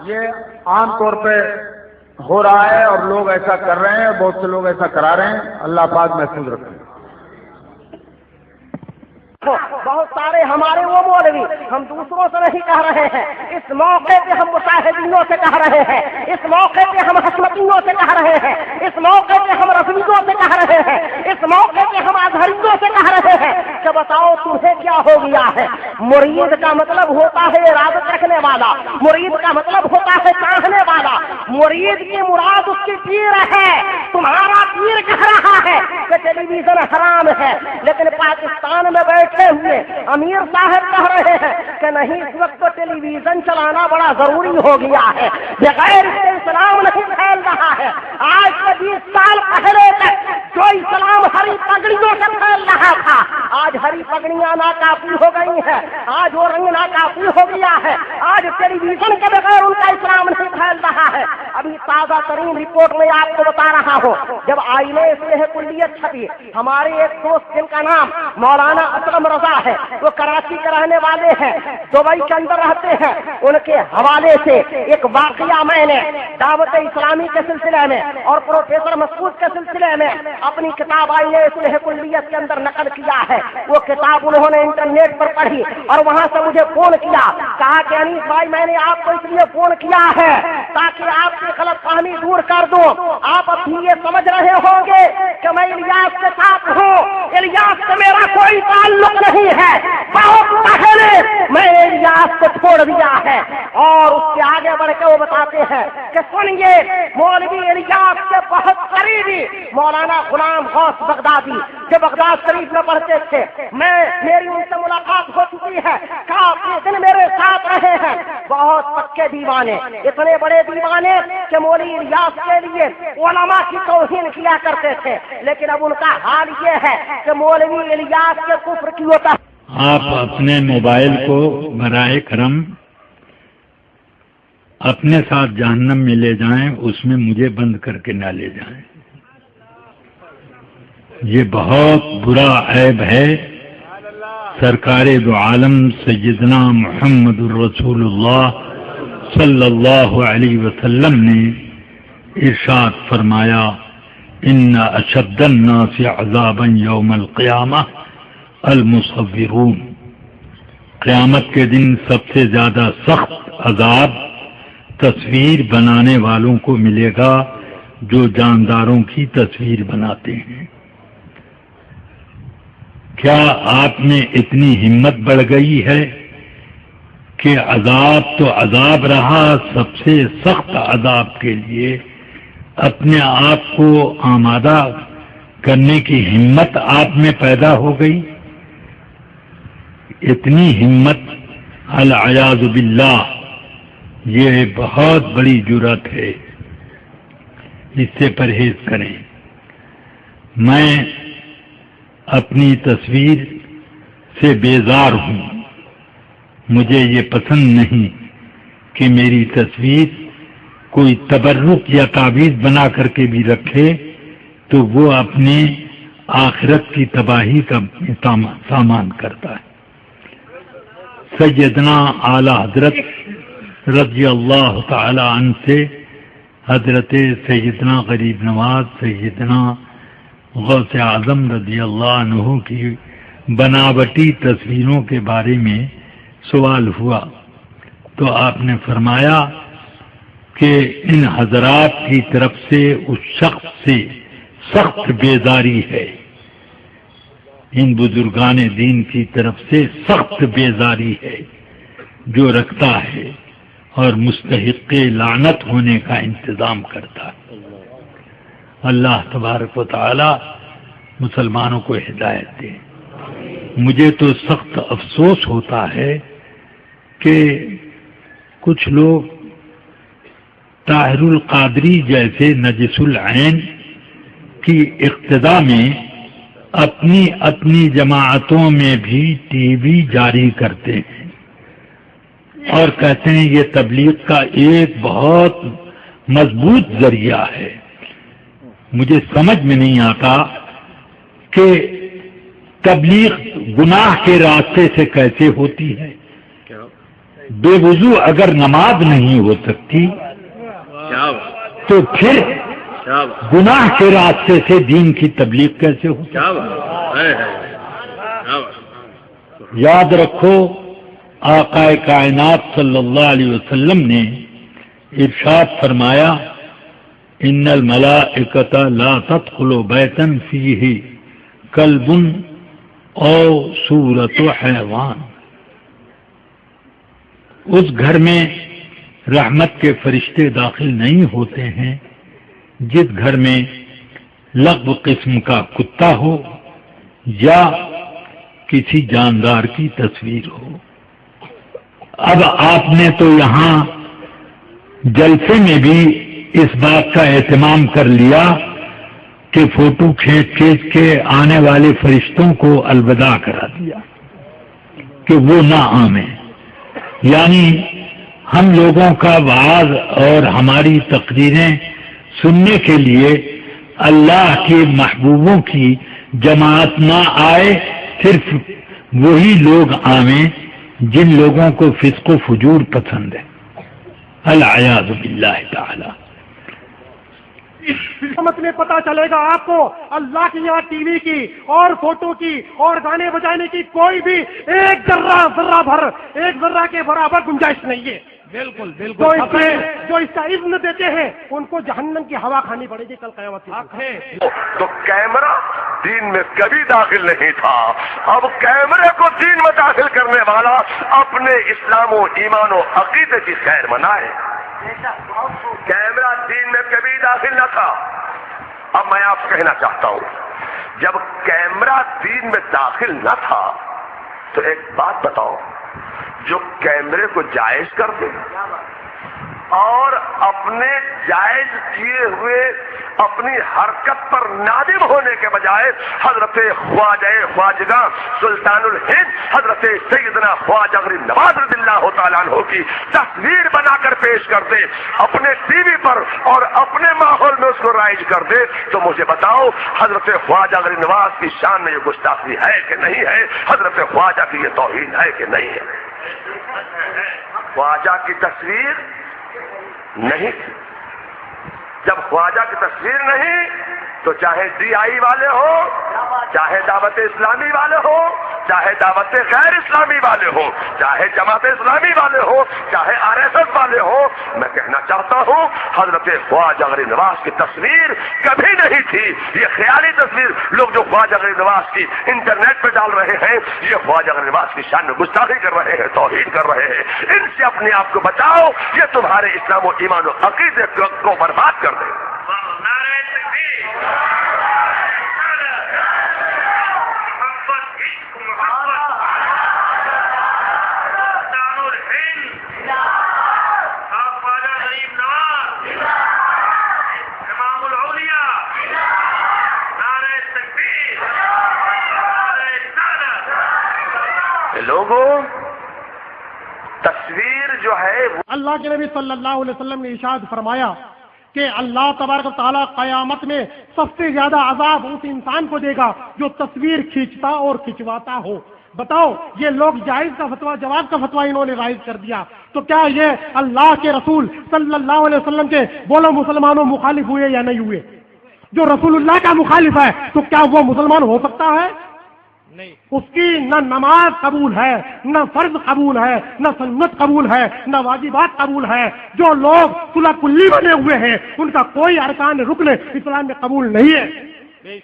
یہ عام طور پہ ہو رہا ہے اور لوگ ایسا کر رہے ہیں، بہت سے لوگ ایسا کرا رہے ہیں، اللہ پاک محفوظ رکھیں۔ بہت سارے ہمارے وہ مولوی ہم دوسروں سے نہیں کہہ رہے ہیں، اس موقع پہ ہم مشاہدینوں سے کہہ رہے ہیں، اس موقع پہ ہم حسمتینوں سے کہہ رہے ہیں، اس موقع پہ ہم رفیقوں سے کہہ رہے ہیں، اس موقع پہ ہم اظہریوں سے کہہ رہے ہیں کہ بتاؤ تمہیں کیا ہو گیا ہے۔ مرید کا مطلب ہوتا ہے ارادت رکھنے والا، مرید کا مطلب ہوتا ہے چاہنے والا، مرید کی مراد اس کی پیر ہے۔ تمہارا پیر کہہ رہا ہے کہ ٹیلی ویژن حرام ہے، لیکن پاکستان میں بیٹھے ہوئے امیر صاحب کہہ رہے ہیں کہ نہیں اس وقت تو ٹیلی ویژن چلانا بڑا ضروری ہو گیا ہے، بغیر اس کے اسلام نہیں پھیل رہا ہے۔ آج سے 20 سال پہلے تک جو اسلام ہری پگڑیوں سے پھیل رہا رہا تھا آج ہری پگڑیاں ناکافی ہو گئی ہیں، آج وہ رنگ ناکافی ہو گیا ہے، آج ٹیلی ویژن کے بغیر ان کا اسلام نہیں پھیل رہا ہے۔ ابھی تازہ ترین رپورٹ میں آپ کو بتا رہا ہوں، جب آئین اصلاح کلیت چھپی، ہمارے ایک دوست جن کا نام مولانا اسلم رضا ہے، وہ کراچی کے رہنے والے ہیں، دبئی کے اندر رہتے ہیں، ان کے حوالے سے ایک واقعہ میں نے دعوت اسلامی کے سلسلے میں اور پروفیسر مسعود کے سلسلے میں اپنی کتاب آئین اصلاح کلیت کے اندر نقل کیا ہے۔ وہ کتاب انہوں نے انٹرنیٹ پر پڑھی اور وہاں سے مجھے فون کیا، کہا کہ انیس بھائی میں نے آپ کو اس لیے فون کیا ہے تاکہ آپ کی غلط فہمی دور کر دوں۔ آپ ابھی یہ سمجھ رہے ہوں گے کہ میں الیاس کے ساتھ ہوں، الیاس سے میرا کوئی تعلق نہیں ہے، بہت پہلے میں نے الیاس کو چھوڑ دیا ہے۔ اور اس سے آگے بڑھ کے وہ بتاتے ہیں کہ سنیے، مولوی الیاس کے بہت قریبی مولانا غلام غوث بغدادی جو بغداد شریف میں پڑھتے تھے، میری ان سے ملاقات ہو چکی ہے، کافی دن میرے ساتھ رہے ہیں، بہت پکے دیوانے، اتنے بڑے دیوانے کہ مولوی الیاس کے لیے علماء کی توہین کیا کرتے تھے، لیکن اب ان کا حال یہ ہے کہ مولوی الیاس کے کفر کی ہوتا۔ آپ اپنے موبائل کو برائے کرم اپنے ساتھ جہنم میں لے جائیں، اس میں مجھے بند کر کے نہ لے جائیں، یہ بہت برا عیب ہے۔ سرکار دو عالم سیدنا محمد الرسول اللہ صلی اللہ علیہ وسلم نے ارشاد فرمایا، ان اشد الناس عذابا یوم القیامہ المصورون، قیامت کے دن سب سے زیادہ سخت عذاب تصویر بنانے والوں کو ملے گا جو جانداروں کی تصویر بناتے ہیں۔ کیا آپ میں اتنی ہمت بڑھ گئی ہے کہ عذاب تو عذاب رہا، سب سے سخت عذاب کے لیے اپنے آپ کو آمادہ کرنے کی ہمت آپ میں پیدا ہو گئی؟ اتنی ہمت العیاذ باللہ، یہ بہت بڑی جرأت ہے، اس سے پرہیز کریں۔ میں اپنی تصویر سے بیزار ہوں، مجھے یہ پسند نہیں کہ میری تصویر کوئی تبرک یا تعویذ بنا کر کے بھی رکھے تو وہ اپنے آخرت کی تباہی کا سامان کرتا ہے۔ سیدنا اعلی حضرت رضی اللہ تعالی عنہ سے حضرت سیدنا غریب نواز سیدنا غوث اعظم رضی اللہ عنہ کی بناوٹی تصویروں کے بارے میں سوال ہوا تو آپ نے فرمایا کہ ان حضرات کی طرف سے اس شخص سے سخت بیزاری ہے، ان بزرگان دین کی طرف سے سخت بیزاری ہے جو رکھتا ہے اور مستحق لعنت ہونے کا انتظام کرتا ہے۔ اللہ تبارک و تعالی مسلمانوں کو ہدایت دے۔ مجھے تو سخت افسوس ہوتا ہے کہ کچھ لوگ طاہر القادری جیسے نجس العین کی اقتدا میں اپنی اپنی جماعتوں میں بھی ٹی وی جاری کرتے ہیں اور کہتے ہیں یہ تبلیغ کا ایک بہت مضبوط ذریعہ ہے۔ مجھے سمجھ میں نہیں آتا کہ تبلیغ گناہ کے راستے سے کیسے ہوتی ہے۔ بے وضو اگر نماز نہیں ہو سکتی تو پھر گناہ کے راستے سے دین کی تبلیغ کیسے ہو سکتی؟ یاد رکھو، آقا کائنات صلی اللہ علیہ وسلم نے ارشاد فرمایا، ان الملائکۃ لا تدخل بیتا فیہ کلب او صورت حیوان، اس گھر میں رحمت کے فرشتے داخل نہیں ہوتے ہیں جس گھر میں لغو قسم کا کتا ہو یا کسی جاندار کی تصویر ہو۔ اب آپ نے تو یہاں جلسے میں بھی اس بات کا اہتمام کر لیا کہ فوٹو کھینچ کے آنے والے فرشتوں کو الوداع کرا دیا کہ وہ نہ آمیں. یعنی ہم لوگوں کا وعظ اور ہماری تقریریں سننے کے لیے اللہ کے محبوبوں کی جماعت نہ آئے، صرف وہی لوگ آویں جن لوگوں کو فسق و فجور پسند ہے. العیاذ باللہ تعالی. سمجھ میں پتا چلے گا آپ کو اللہ کی یہاں ٹی وی کی اور فوٹو کی اور گانے بجانے کی کوئی بھی ایک ذرہ کے برابر گنجائش نہیں ہے. بالکل جو اس کا اذن دیتے ہیں ان کو جہنم کی ہوا کھانی پڑے گی کل قیامت ہے. تو کیمرہ دین میں کبھی داخل نہیں تھا. اب کیمرے کو دین میں داخل کرنے والا اپنے اسلام و ایمان و عقیدے کی خیر منائے. کیمرہ دین میں کبھی داخل نہ تھا. اب میں آپ کہنا چاہتا ہوں جب کیمرہ دین میں داخل نہ تھا تو ایک بات بتاؤ، جو کیمرے کو جائز کر دے اور اپنے جائز کیے ہوئے اپنی حرکت پر نادم ہونے کے بجائے حضرت خواجہ سلطان الہند حضرت سیدنا خواجہ غریب نواز رضی اللہ تعالیٰ عنہ کی تصویر بنا کر پیش کر دے اپنے ٹی وی پر اور اپنے ماحول میں اس کو رائج کر دے، تو مجھے بتاؤ حضرت خواجہ غریب نواز کی شان میں یہ گستاخی ہے کہ نہیں ہے؟ حضرت خواجہ کی یہ توہین ہے کہ نہیں ہے؟ خواجہ کی تصویر نہیں تھی. جب خواجہ کی تصویر نہیں تو چاہے ڈی آئی والے ہو، چاہے دعوت اسلامی والے ہو، چاہے دعوت غیر اسلامی والے ہو، چاہے جماعت اسلامی والے ہو، چاہے RSS والے ہو، میں کہنا چاہتا ہوں حضرت خواجہ غریب نواز کی تصویر کبھی نہیں تھی. یہ خیالی تصویر لوگ جو خواجہ غریب نواز کی انٹرنیٹ پہ ڈال رہے ہیں، یہ خواجہ غریب نواز کی شان میں گستاخی کر رہے ہیں، توہین کر رہے ہیں. ان سے اپنے آپ کو بچاؤ، یہ تمہارے اسلام و ایمان و عقیدے کو برباد کر دے. لوگوں تصویر جو ہے اللہ کے نبی صلی اللہ علیہ وسلم نے ارشاد فرمایا کہ اللہ تبارک و تعالیٰ قیامت میں سب سے زیادہ عذاب اس انسان کو دے گا جو تصویر کھینچتا اور کھنچواتا ہو. بتاؤ یہ لوگ جائز کا فتویٰ جواز کا فتویٰ انہوں نے رائج کر دیا، تو کیا یہ اللہ کے رسول صلی اللہ علیہ وسلم کے بولو مسلمانوں مخالف ہوئے یا نہیں ہوئے؟ جو رسول اللہ کا مخالف ہے تو کیا وہ مسلمان ہو سکتا ہے؟ نہیں. اس کی نہ نماز قبول ہے، نہ فرض قبول ہے، نہ سنت قبول ہے، نہ واجبات قبول ہے. جو لوگ صلح کلی بنے ہوئے ہیں ان کا کوئی ارکان رکن اسلام میں قبول نہیں ہے.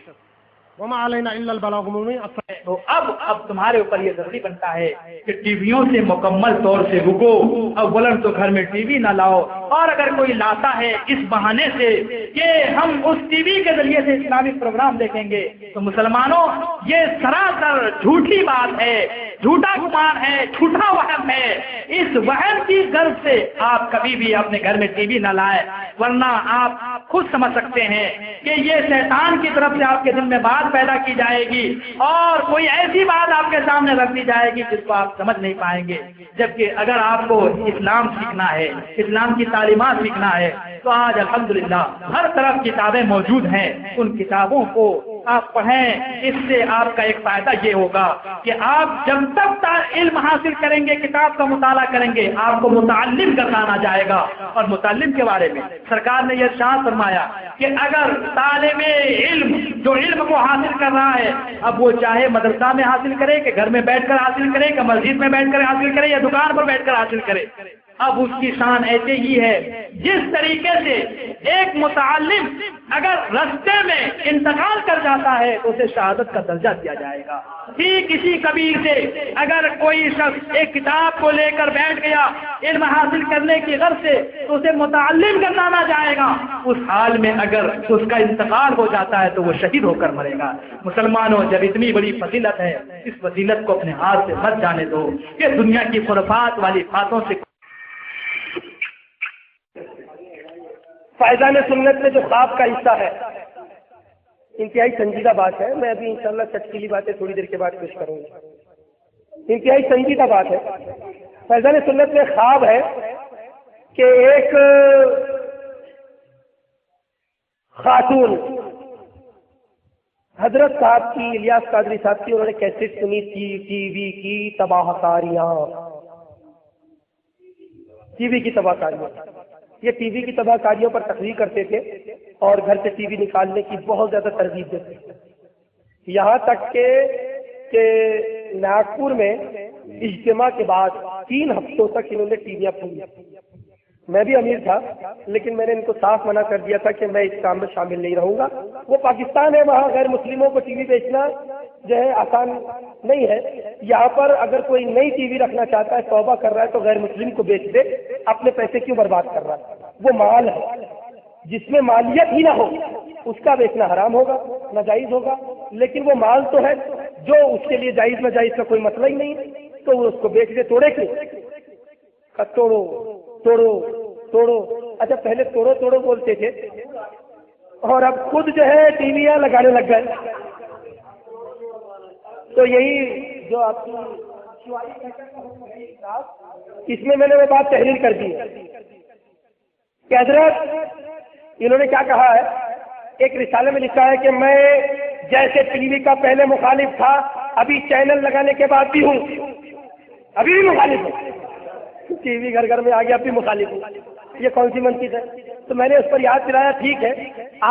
وما علینا الا البلاغ المبین. تو اب تمہارے اوپر یہ ضروری بنتا ہے کہ ٹی ویوں سے مکمل طور سے رکو. اولن تو گھر میں ٹی وی نہ لاؤ، اور اگر کوئی لاتا ہے اس بہانے سے کہ ہم اس ٹی وی کے ذریعے سے اسلامی پروگرام دیکھیں گے، تو مسلمانوں یہ سراسر جھوٹی بات ہے، جھوٹا گمان ہے، جھوٹا وہم ہے. اس وہم کی غرض سے آپ کبھی بھی اپنے گھر میں ٹی وی نہ لائیں، ورنہ آپ خود سمجھ سکتے ہیں کہ یہ شیطان کی طرف سے آپ کے دل میں بات پیدا کی جائے گی اور کوئی ایسی بات آپ کے سامنے رکھ دی جائے گی جس کو آپ سمجھ نہیں پائیں گے. جبکہ اگر آپ کو اسلام سیکھنا ہے، اسلام کی تعلیمات سیکھنا ہے، تو آج الحمدللہ ہر طرف کتابیں موجود ہیں. ان کتابوں کو آپ پڑھیں. اس سے آپ کا ایک فائدہ یہ ہوگا کہ آپ جب تک علم حاصل کریں گے، کتاب کا مطالعہ کریں گے، آپ کو متعلم کرنا جائے گا. اور متعلم کے بارے میں سرکار نے یہ ارشاد فرمایا کہ اگر طالب علم جو علم کو حاصل کر رہا ہے، اب وہ چاہے مدرسہ میں حاصل کرے کہ گھر میں بیٹھ کر حاصل کرے کہ مسجد میں بیٹھ کر حاصل کرے یا دکان پر بیٹھ کر حاصل کرے، اب اس کی شان ایسے ہی ہے جس طریقے سے ایک متعلم اگر رستے میں انتقال کر جاتا ہے تو اسے شہادت کا درجہ دیا جائے گا. ٹھیک اسی قبیل سے اگر کوئی شخص ایک کتاب کو لے کر بیٹھ گیا علم حاصل کرنے کی غرض سے تو اسے متعلم کرنا جائے گا. اس حال میں اگر اس کا انتقال ہو جاتا ہے تو وہ شہید ہو کر مرے گا. مسلمانوں، جب اتنی بڑی فضیلت ہے، اس فضیلت کو اپنے ہاتھ سے مت جانے دو کہ دنیا کی خرافات والی باتوں سے. فیضان سنت میں جو خواب کا حصہ ہے انتہائی سنجیدہ بات ہے. میں ابھی انشاءاللہ تشکیلی باتیں تھوڑی دیر کے بعد پیش کروں گا. انتہائی سنجیدہ بات ہے. فیضان سنت میں خواب ہے کہ ایک خاتون حضرت صاحب کی، الیاس قادری صاحب کی، انہوں نے کیسٹ سنی تھی ٹی وی کی تباہ کاریاں. ٹی وی کی تباہ کاریاں، یہ ٹی وی کی تباہ کاریوں پر تقریر کرتے تھے اور گھر سے ٹی وی نکالنے کی بہت زیادہ ترغیب دیتے تھے. یہاں تک کہ ناگپور میں اجتماع کے بعد 3 ہفتوں تک انہوں نے ٹی ویاں پھولی. میں بھی امیر تھا لیکن میں نے ان کو صاف منع کر دیا تھا کہ میں اس کام میں شامل نہیں رہوں گا. وہ پاکستان ہے، وہاں غیر مسلموں کو ٹی وی بیچنا جو ہے آسان نہیں ہے. یہاں پر اگر کوئی نئی ٹی وی رکھنا چاہتا ہے، توبہ کر رہا ہے تو غیر مسلم کو بیچ دے، اپنے پیسے کیوں برباد کر رہا ہے؟ وہ مال ہے، جس میں مالیت ہی نہ ہو اس کا بیچنا حرام ہوگا، ناجائز ہوگا. لیکن وہ مال تو ہے جو اس کے لیے جائز ناجائز کا کوئی مسئلہ ہی نہیں ہے، تو وہ اس کو بیچ دے. توڑے کیوں؟ توڑو توڑو توڑو. اچھا پہلے توڑو توڑو بولتے تھے اور اب خود جو ہے ٹی ویاں لگانے لگ گئے. تو یہی جو آپ کی اس میں نے وہ بات تحریر کر دی ہے کہ حضرت انہوں نے کیا کہا ہے. ایک رسالے میں لکھا ہے کہ میں جیسے ٹی وی کا پہلے مخالف تھا ابھی چینل لگانے کے بعد بھی ہوں، ابھی بھی مخالف ہوں. ٹی وی گھر گھر میں آ گیا، اب بھی مخالف ہوں. یہ کون سی منطق ہے؟ تو میں نے اس پر یاد دلایا ٹھیک ہے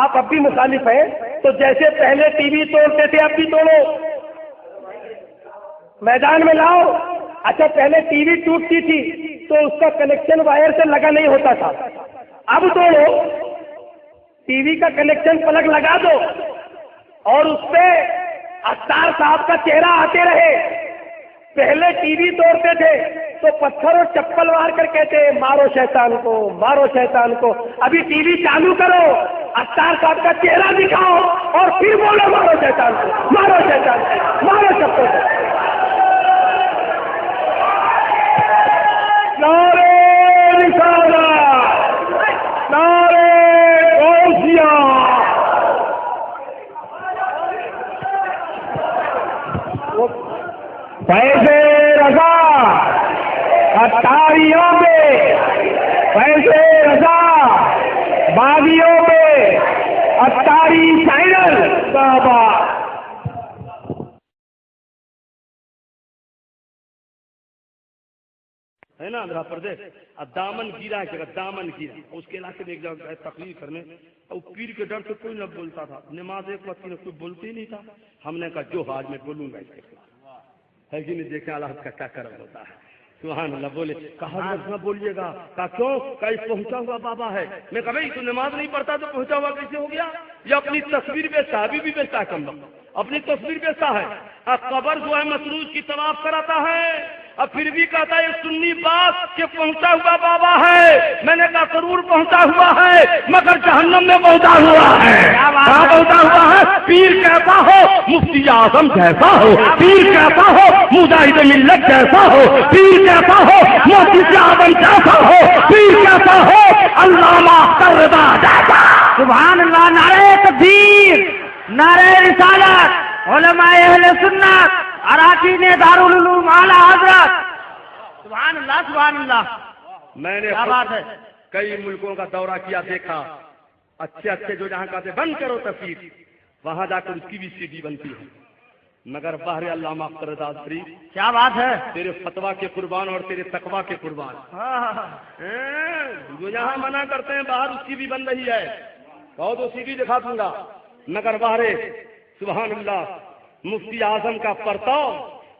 آپ اب بھی مخالف ہیں تو جیسے پہلے ٹی وی توڑتے تھے اب بھی توڑو، میدان میں لاؤ. اچھا پہلے ٹی وی ٹوٹتی تھی تو اس کا کنیکشن وائر سے لگا نہیں ہوتا تھا، اب توڑو، ٹی وی کا کنیکشن پلگ لگا دو اور اس پہ اتار صاحب کا چہرہ آتے رہے. پہلے ٹی وی توڑتے تھے تو پتھر اور چپل مار کر کہتے مارو شیطان کو، مارو شیطان کو. ابھی ٹی وی چالو کرو، اتار صاحب کا چہرہ دکھاؤ اور پھر بولو مارو شیطان کو، مارو شیطان کو، مارو چپل کو. نعرے رسالت، نعرے غوثیہ. پیسے رضا اتاریوں میں، پیسے رضا باغیوں میں، اتاری چینل بابا. ہے نا آندھرا پردیش دامن گیرا ہے، دامن گیرا اس کے علاقے میں ایک جگہ تقریر کرنے اور پیر کے ڈر سے کوئی نہ بولتا تھا. نماز ایک وقت کوئی بولتے ہی نہیں تھا. ہم نے کہا جو آج میں بولوں گا اس کے خلاف ہے کہ نہیں، دیکھیں اللہ کا کیا کرم ہوتا ہے. سبحان اللہ. بولے کہا نہ بولیے گا. کہا کیوں؟ کہیں پہنچا ہوا بابا ہے. میں کہا بھائی تو نماز نہیں پڑھتا تو پہنچا ہوا کیسے ہو گیا؟ یہ اپنی تصویر بیچتا ہے، ابھی بھی بیچتا ہے، کم وقت اپنی تصویر بیچتا ہے. قبر جو ہے مسروج کی طواف کراتا ہے اور پھر بھی کہتا ہے یہ سنی بات کہ پہنچا ہوا بابا ہے. میں نے کہا ضرور پہنچا ہوا ہے مگر جہنم میں پہنچا ہوا ہے. کہاں پہنچا ہوا ہے؟ پیر کیسا ہو مفتی اعظم جیسا ہو، پیر کیسا ہو مجاہد ملت جیسا ہو، پیر کیسا ہو مفتی اعظم جیسا ہو، پیر کیسا ہو علامہ اختر رضا جیسا. سبحان اللہ. نعرہ تکبیر، نعرہ رسالت، علماء اہل سنت، اراکین دارالعلوم اعلی حضرت. سبحان اللہ سبحان اللہ. میں نے کیا بات ہے. کئی ملکوں کا دورہ کیا، دیکھا اچھے اچھے جو جہاں کہتے بند کرو تصویر، وہاں جا کر اس کی بھی CD بنتی ہے. مگر باہر علامہ اختر رضا شریف کیا بات ہے. تیرے فتوا کے قربان اور تیرے تقویٰ کے قربان. جو یہاں منع کرتے ہیں باہر اس کی بھی بن رہی ہے. کہو تو CD دکھا دوں گا. مگر باہر سبحان اللہ مفتی اعظم کا پرتاؤ.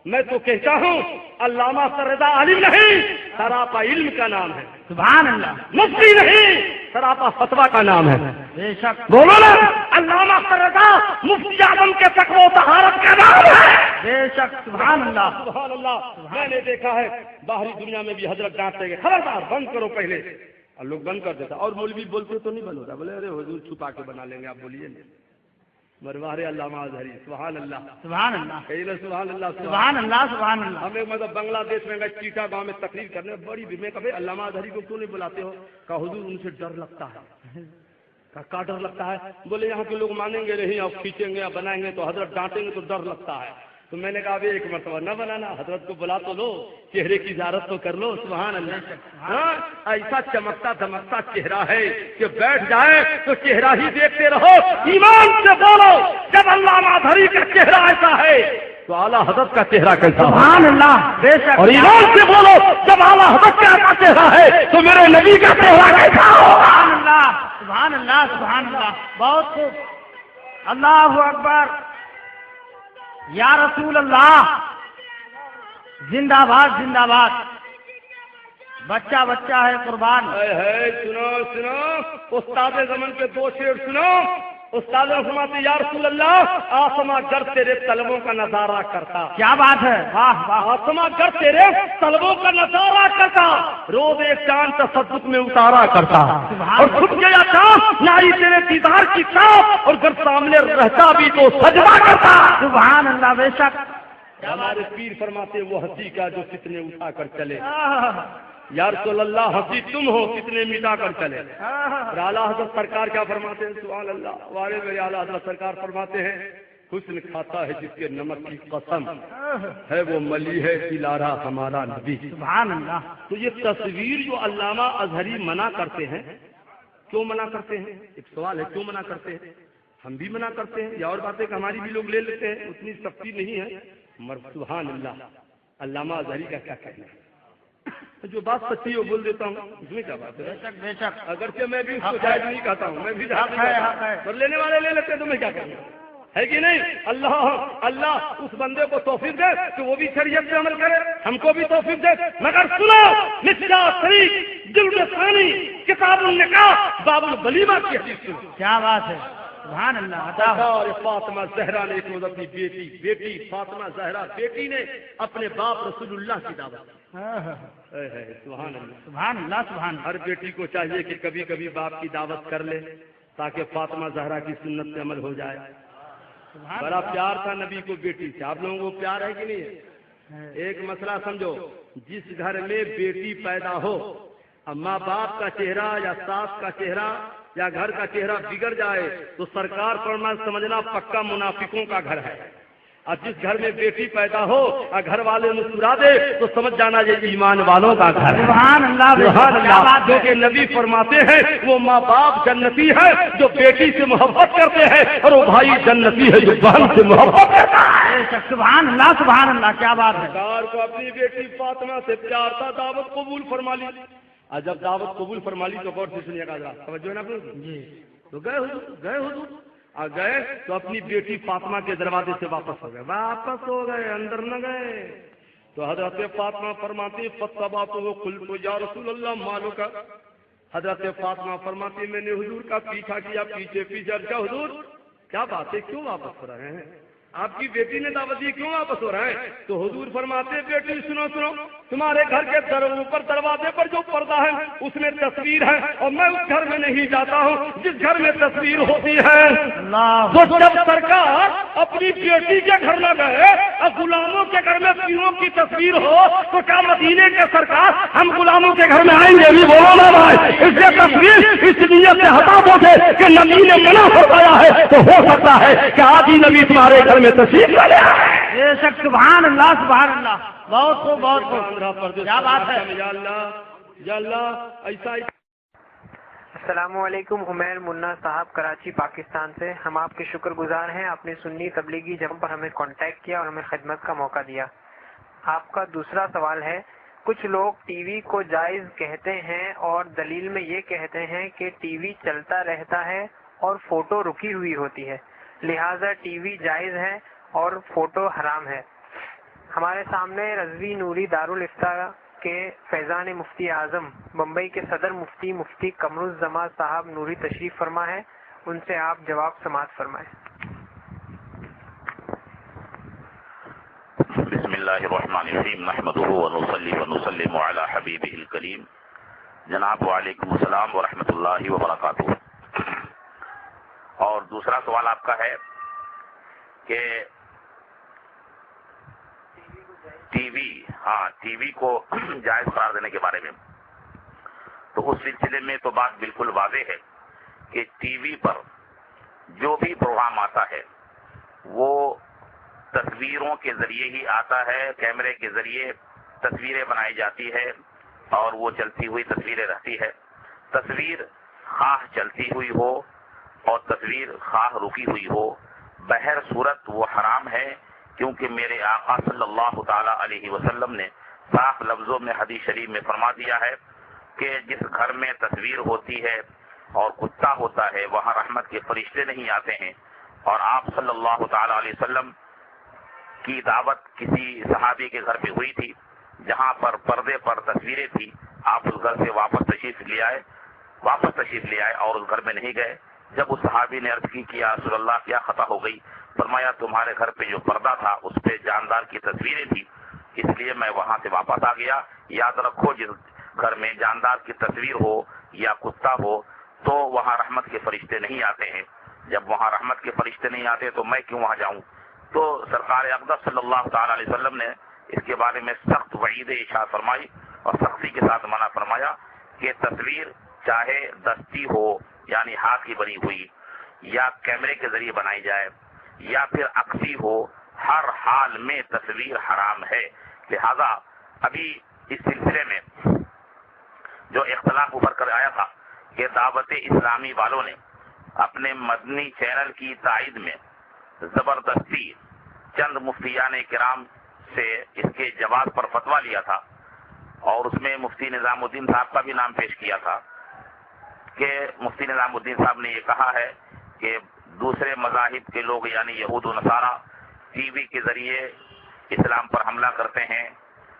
میں تو کہتا ہوں علامہ اختر رضا عالم نہیں، سراپا علم کا نام ہے. سبحان اللہ. مفتی نہیں، سراپا فتوا کا نام ہے. بے شک. بولو نا علامہ اختر رضا مفتی اعظم کے تقویٰ و طہارت کا نام ہے. بے شک. سبحان اللہ سبحان اللہ. میں نے دیکھا ہے باہری دنیا میں بھی حضرت ڈانٹتے گئے خبردار بند کرو پہلے، اور لوگ بند کر دیتا. اور مولوی بولتے تو نہیں بند ہوتا، بولے ارے حضور چھپا کے بنا لیں گے، آپ بولیے نہیں. مرواہر علامہ اظہری سبحان اللہ سبحان اللہ سبحان اللہ سبحان اللہ سبحان اللہ. ہمیں مطلب بنگلہ دیش میں گئے چیٹا گاؤں میں تقریر کرنے، بڑی میں کبھی علامہ اظہری کو کیوں نہیں بلاتے ہو؟ کہا حضور ان سے ڈر لگتا ہے. کا ڈر لگتا ہے؟ بولے یہاں کے لوگ مانیں گے نہیں، آپ کھینچیں گے یا بنائیں گے تو حضرت ڈانٹیں گے تو ڈر لگتا ہے. تو میں نے کہا ابھی ایک مرتبہ نہ بنانا، حضرت کو بلا تو لو، چہرے کی زیارت تو کر لو. سبحان اللہ. ہاں ایسا چمکتا دمکتا چہرہ ہے کہ بیٹھ جائے تو چہرہ ہی دیکھتے رہو. ایمان سے بولو، جب علامہ اظہری کا چہرہ ایسا ہے تو اعلیٰ حضرت کا چہرہ کیسا؟ سبحان اللہ. بے شک. اور ایمان سے بولو، جب اعلیٰ حضرت کا ایسا چہرہ ہے تو میرے نبی کا چہرہ کیسا ہوگا؟ سبحان اللہ سبحان اللہ سبحان اللہ. بہت خوب. اللہ اکبر. یا رسول اللہ زندہ باد زندہ باد. بچہ بچہ ہے قربان. سنو سنو، استاد زمن کے دو شعر سنو. استاد فرماتے یا رسول اللہ آسماں گر تیرے طلبوں کا نظارہ کرتا. کیا بات ہے. واہ واہ. آسماں گر تیرے طلبوں کا نظارہ کرتا، روز ایک چاند تصدق میں اتارا کرتا. اور چھپ گیا چاند نہ ہی تیرے دیدار کی چاپ، اور گر سامنے رہتا بھی تو سجدہ کرتا. سبحان اللہ. بے شک. ہمارے پیر فرماتے وہ ہنسی کا جو کتنے اٹھا کر چلے. یا رسول اللہ ہنسی تم ہو کتنے مٹا کر چلے. اور اعلیٰ حضرت سرکار کیا فرماتے ہیں؟ سبحان اللہ. والے میرے اعلیٰ حضرت سرکار فرماتے ہیں حسن کھاتا ہے جس کے نمک کی قسم ہے، وہ ملی ہے دلارا ہمارا نبی. سبحان اللہ. تو یہ تصویر جو علامہ اظہری منع کرتے ہیں، کیوں منع کرتے ہیں؟ ایک سوال ہے، کیوں منع کرتے ہیں؟ ہم بھی منع کرتے ہیں، یا اور باتیں کہ ہماری بھی لوگ لے لیتے ہیں، اتنی سختی نہیں ہے. سبحان اللہ. علامہ اظہری کا کیا کہنا ہے؟ جو بات سچی ہے وہ بول دیتا ہوں، اس میں کیا بات ہے؟ بے شک. اگرچہ میں بھی اس کو جائز نہیں کہتا ہوں، میں بھی جائز نہیں کہتا ہوں، پر لینے والے لے لیتے ہیں تو میں کیا کروں؟ ہے کہ نہیں؟ اللہ اس بندے کو توفیق دے کہ وہ بھی شریعت پہ عمل کرے، ہم کو بھی توفیق دے. مگر سنو، مصباح شریف جلد ثانی کتاب النکاح باب الولیمہ کی حدیث سنو. کیا بات ہے. سبحان اللہ. اور فاطمہ زہرا نے ایک روز اپنی بیٹی فاطمہ زہرا بیٹی نے اپنے باپ رسول اللہ کی دعوت. سبحان اللہ سبحان اللہ سبحان. ہر بیٹی کو چاہیے کہ کبھی کبھی باپ کی دعوت کر لے تاکہ فاطمہ زہرا کی سنت پہ عمل ہو جائے. بڑا پیار تھا نبی کو بیٹی سے. آپ لوگوں کو پیار ہے کہ نہیں ہے؟ ایک مسئلہ سمجھو، جس گھر میں بیٹی پیدا ہو، ماں باپ کا چہرہ یا ساس کا چہرہ یا گھر کا چہرہ بگڑ جائے تو سرکار فرمان سمجھنا پکا منافقوں کا گھر ہے. اور جس گھر میں بیٹی پیدا ہو اور گھر والے مسکرا دے تو سمجھ جانا یہ ایمان والوں کا گھر ہے. سبحان اللہ. سبحان اللہ. کیونکہ نبی فرماتے ہیں وہ ماں باپ جنتی ہے جو بیٹی سے محبت کرتے ہیں، اور وہ بھائی جنتی ہے جو بہن سے محبت کرتا ہے. سبحان اللہ سبحان اللہ. کیا بات ہے. سرکار کو اپنی بیٹی فاطمہ سے پیار تھا، دعوت قبول فرما لی. اور جب دعوت قبول فرما لی تو غور سے سنیے گا، توجہ ہے نا جی. تو گئے حضور اور گئے تو اپنی بیٹی فاطمہ کے دروازے سے واپس ہو گئے، اندر نہ گئے. تو حضرت فاطمہ فرماتی فتبعتہ قلت یا رسول اللہ مالو کا. حضرت فاطمہ فرماتی میں نے حضور کا پیچھا کیا، پیچھے کیا حضور کیا بات ہے، کیوں واپس ہو رہے ہیں؟ آپ کی بیٹی نے دعوت دی، کیوں واپس ہو رہے ہیں؟ تو حضور فرماتے بیٹی سنو تمہارے گھر کے اوپر دروازے پر جو پردہ ہے اس میں تصویر ہے، اور میں اس گھر میں نہیں جاتا ہوں جس گھر میں تصویر ہوتی ہے. تو جب سرکار اپنی بیٹی کے گھر نہ گئے اور غلاموں کے گھر میں پیروں کی تصویر ہو تو کیا مدینے کے سرکار ہم غلاموں کے گھر میں آئیں گے بھی؟ بولو نا بھائی. اس لیے تصویر اس نیت سے ہٹا دو کہ نبی نے منع فرمایا ہے تو ہو سکتا ہے کہ آج ہی نبی تمہارے گھر میں تشریف لے آئے. بے شک. سبحان اللہ سبحان اللہ. بہت خوب بہت خوب. کیا بات ہے. یا اللہ ایسا. السلام علیکم. عمیر منا صاحب کراچی پاکستان سے. ہم آپ کے شکر گزار ہیں، آپ نے سنی تبلیغی جگہ پر ہمیں کانٹیکٹ کیا اور ہمیں خدمت کا موقع دیا. آپ کا دوسرا سوال ہے، کچھ لوگ ٹی وی کو جائز کہتے ہیں اور دلیل میں یہ کہتے ہیں کہ ٹی وی چلتا رہتا ہے اور فوٹو رکی ہوئی ہوتی ہے، لہذا ٹی وی جائز ہے اور فوٹو حرام ہے. ہمارے سامنے رضوی نوری دارالفتاء کے فیضان مفتی اعظم بمبئی کے صدر مفتی قمر الزمان صاحب نوری تشریف فرما ہے، ان سے آپ جواب سماعت فرمائیں. بسم اللہ الرحمن الرحیم نحمده ونصلی ونسلم علی حبیبہ الکریم. جناب وعلیکم السلام ورحمۃ اللہ وبرکاتہ. اور دوسرا سوال آپ کا ہے کہ ٹی وی کو جائز قرار دینے کے بارے میں. تو اس سلسلے میں تو بات بالکل واضح ہے کہ ٹی وی پر جو بھی پروگرام آتا ہے وہ تصویروں کے ذریعے ہی آتا ہے، کیمرے کے ذریعے تصویریں بنائی جاتی ہے اور وہ چلتی ہوئی تصویریں رہتی ہے۔ تصویر خواہ چلتی ہوئی ہو اور تصویر خواہ رکی ہوئی ہو، بہر صورت وہ حرام ہے، کیونکہ میرے آقا صلی اللہ تعالی علیہ وسلم نے صاف لفظوں میں حدیث شریف میں فرما دیا ہے کہ جس گھر میں تصویر ہوتی ہے اور کتا ہوتا ہے وہاں رحمت کے فرشتے نہیں آتے ہیں۔ اور آپ صلی اللہ تعالی علیہ وسلم کی دعوت کسی صحابی کے گھر پہ ہوئی تھی جہاں پر پردے پر تصویریں تھی، آپ اس گھر سے واپس تشریف لے آئے اور اس گھر میں نہیں گئے۔ جب اس صحابی نے عرض کی کہ یا رسول اللہ کیا خطا ہو گئی؟ فرمایا تمہارے گھر پہ جو پردہ تھا اس پہ جاندار کی تصویریں تھی، اس لیے میں وہاں سے واپس آ گیا۔ یاد رکھو جس گھر میں جاندار کی تصویر ہو یا کتا ہو تو وہاں رحمت کے فرشتے نہیں آتے ہیں۔ جب وہاں رحمت کے فرشتے نہیں آتے تو میں کیوں وہاں جاؤں؟ تو سرکار اقدس صلی اللہ تعالی علیہ وسلم نے اس کے بارے میں سخت وعید ارشاد فرمائی اور سختی کے ساتھ منع فرمایا کہ تصویر چاہے دستی ہو یعنی ہاتھ کی بنی ہوئی یا کیمرے کے ذریعے بنائی جائے یا پھر عکسی ہو، ہر حال میں تصویر حرام ہے۔ لہذا ابھی اس سلسلے میں جو اختلاف ابھر کر آیا تھا کہ دعوت اسلامی والوں نے اپنے مدنی چینل کی تائید میں زبردستی چند مفتیان کرام سے اس کے جواز پر فتویٰ لیا تھا اور اس میں مفتی نظام الدین صاحب کا بھی نام پیش کیا تھا کہ مفتی نظام الدین صاحب نے یہ کہا ہے کہ دوسرے مذاہب کے لوگ یعنی یہود و نصارہ ٹی وی کے ذریعے اسلام پر حملہ کرتے ہیں،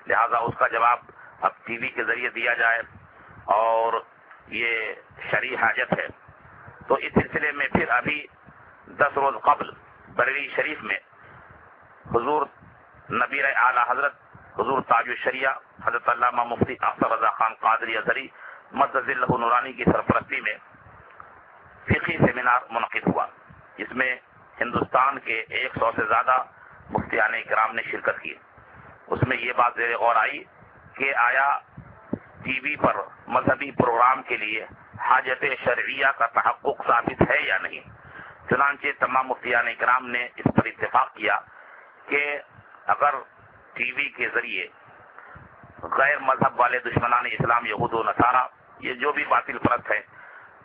لہذا اس کا جواب اب ٹی وی کے ذریعے دیا جائے اور یہ شرعی حاجت ہے۔ تو اس سلسلے میں پھر ابھی 10 روز قبل بریلی شریف میں حضور نبیر اعلی حضرت حضور تاج الشریعہ حضرت علامہ مفتی اختر رضا خان قادری ازہری مدد اللہ نورانی کی سرپرستی میں فقہی سیمینار منعقد ہوا، جس میں ہندوستان کے 100 سے زیادہ مفتیان کرام نے شرکت کی۔ اس میں یہ بات زیر غور آئی کہ آیا ٹی وی پر مذہبی پروگرام کے لیے حاجت شرعیہ کا تحقق ثابت ہے یا نہیں۔ چنانچہ تمام مفتیان کرام نے اس پر اتفاق کیا کہ اگر ٹی وی کے ذریعے غیر مذہب والے دشمنان اسلام یہود و نصارہ یہ جو بھی باطل پرست ہے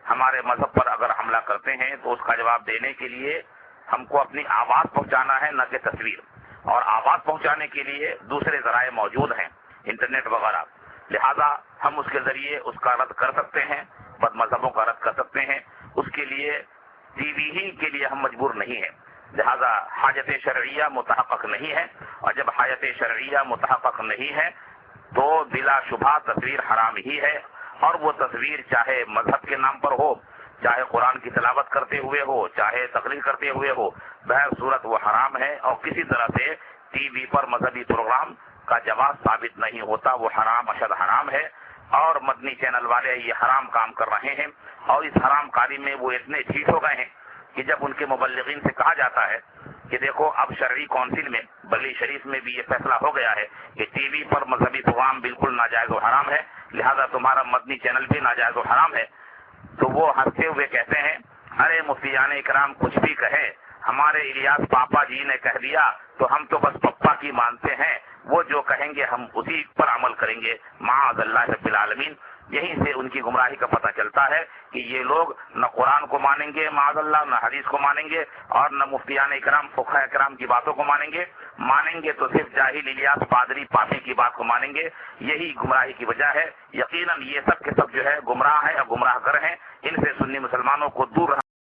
ہمارے مذہب پر اگر حملہ کرتے ہیں تو اس کا جواب دینے کے لیے ہم کو اپنی آواز پہنچانا ہے، نہ کہ تصویر، اور آواز پہنچانے کے لیے دوسرے ذرائع موجود ہیں انٹرنیٹ وغیرہ، لہذا ہم اس کے ذریعے اس کا رد کر سکتے ہیں، بد مذہبوں کا رد کر سکتے ہیں۔ اس کے لیے ٹی وی ہی کے لیے ہم مجبور نہیں ہیں، لہذا حاجت شرعیہ متحقق نہیں ہے، اور جب حاجت شرعیہ متحقق نہیں ہے تو بلا شبہ تصویر حرام ہی ہے، اور وہ تصویر چاہے مذہب کے نام پر ہو، چاہے قرآن کی تلاوت کرتے ہوئے ہو، چاہے تقریر کرتے ہوئے ہو، بہر صورت وہ حرام ہے، اور کسی طرح سے ٹی وی پر مذہبی پروگرام کا جواز ثابت نہیں ہوتا، وہ حرام اشد حرام ہے، اور مدنی چینل والے یہ حرام کام کر رہے ہیں، اور اس حرام کاری میں وہ اتنے ٹھیک ہو گئے ہیں کہ جب ان کے مبلغین سے کہا جاتا ہے کہ دیکھو اب شرعی کونسل میں بریلی شریف میں بھی یہ فیصلہ ہو گیا ہے کہ ٹی وی پر مذہبی پروگرام بالکل ناجائز و حرام ہے، لہذا تمہارا مدنی چینل بھی ناجائز و حرام ہے، تو وہ ہنستے ہوئے کہتے ہیں ارے مفتیان اکرام کچھ بھی کہے، ہمارے الیاس پاپا جی نے کہہ دیا تو ہم تو بس پپا کی مانتے ہیں، وہ جو کہیں گے ہم اسی پر عمل کریں گے، معاذ اللہ رب العالمین۔ یہیں سے ان کی گمراہی کا پتہ چلتا ہے کہ یہ لوگ نہ قرآن کو مانیں گے معاذ اللہ، نہ حدیث کو مانیں گے، اور نہ مفتیان اکرام فقہاء اکرام کی باتوں کو مانیں گے تو صرف جاہل الیاس پادری پاپی کی بات کو مانیں گے۔ یہی گمراہی کی وجہ ہے۔ یقیناً یہ سب کے سب جو ہے گمراہ ہیں اور گمراہ گر ہیں، ان سے سنی مسلمانوں کو دور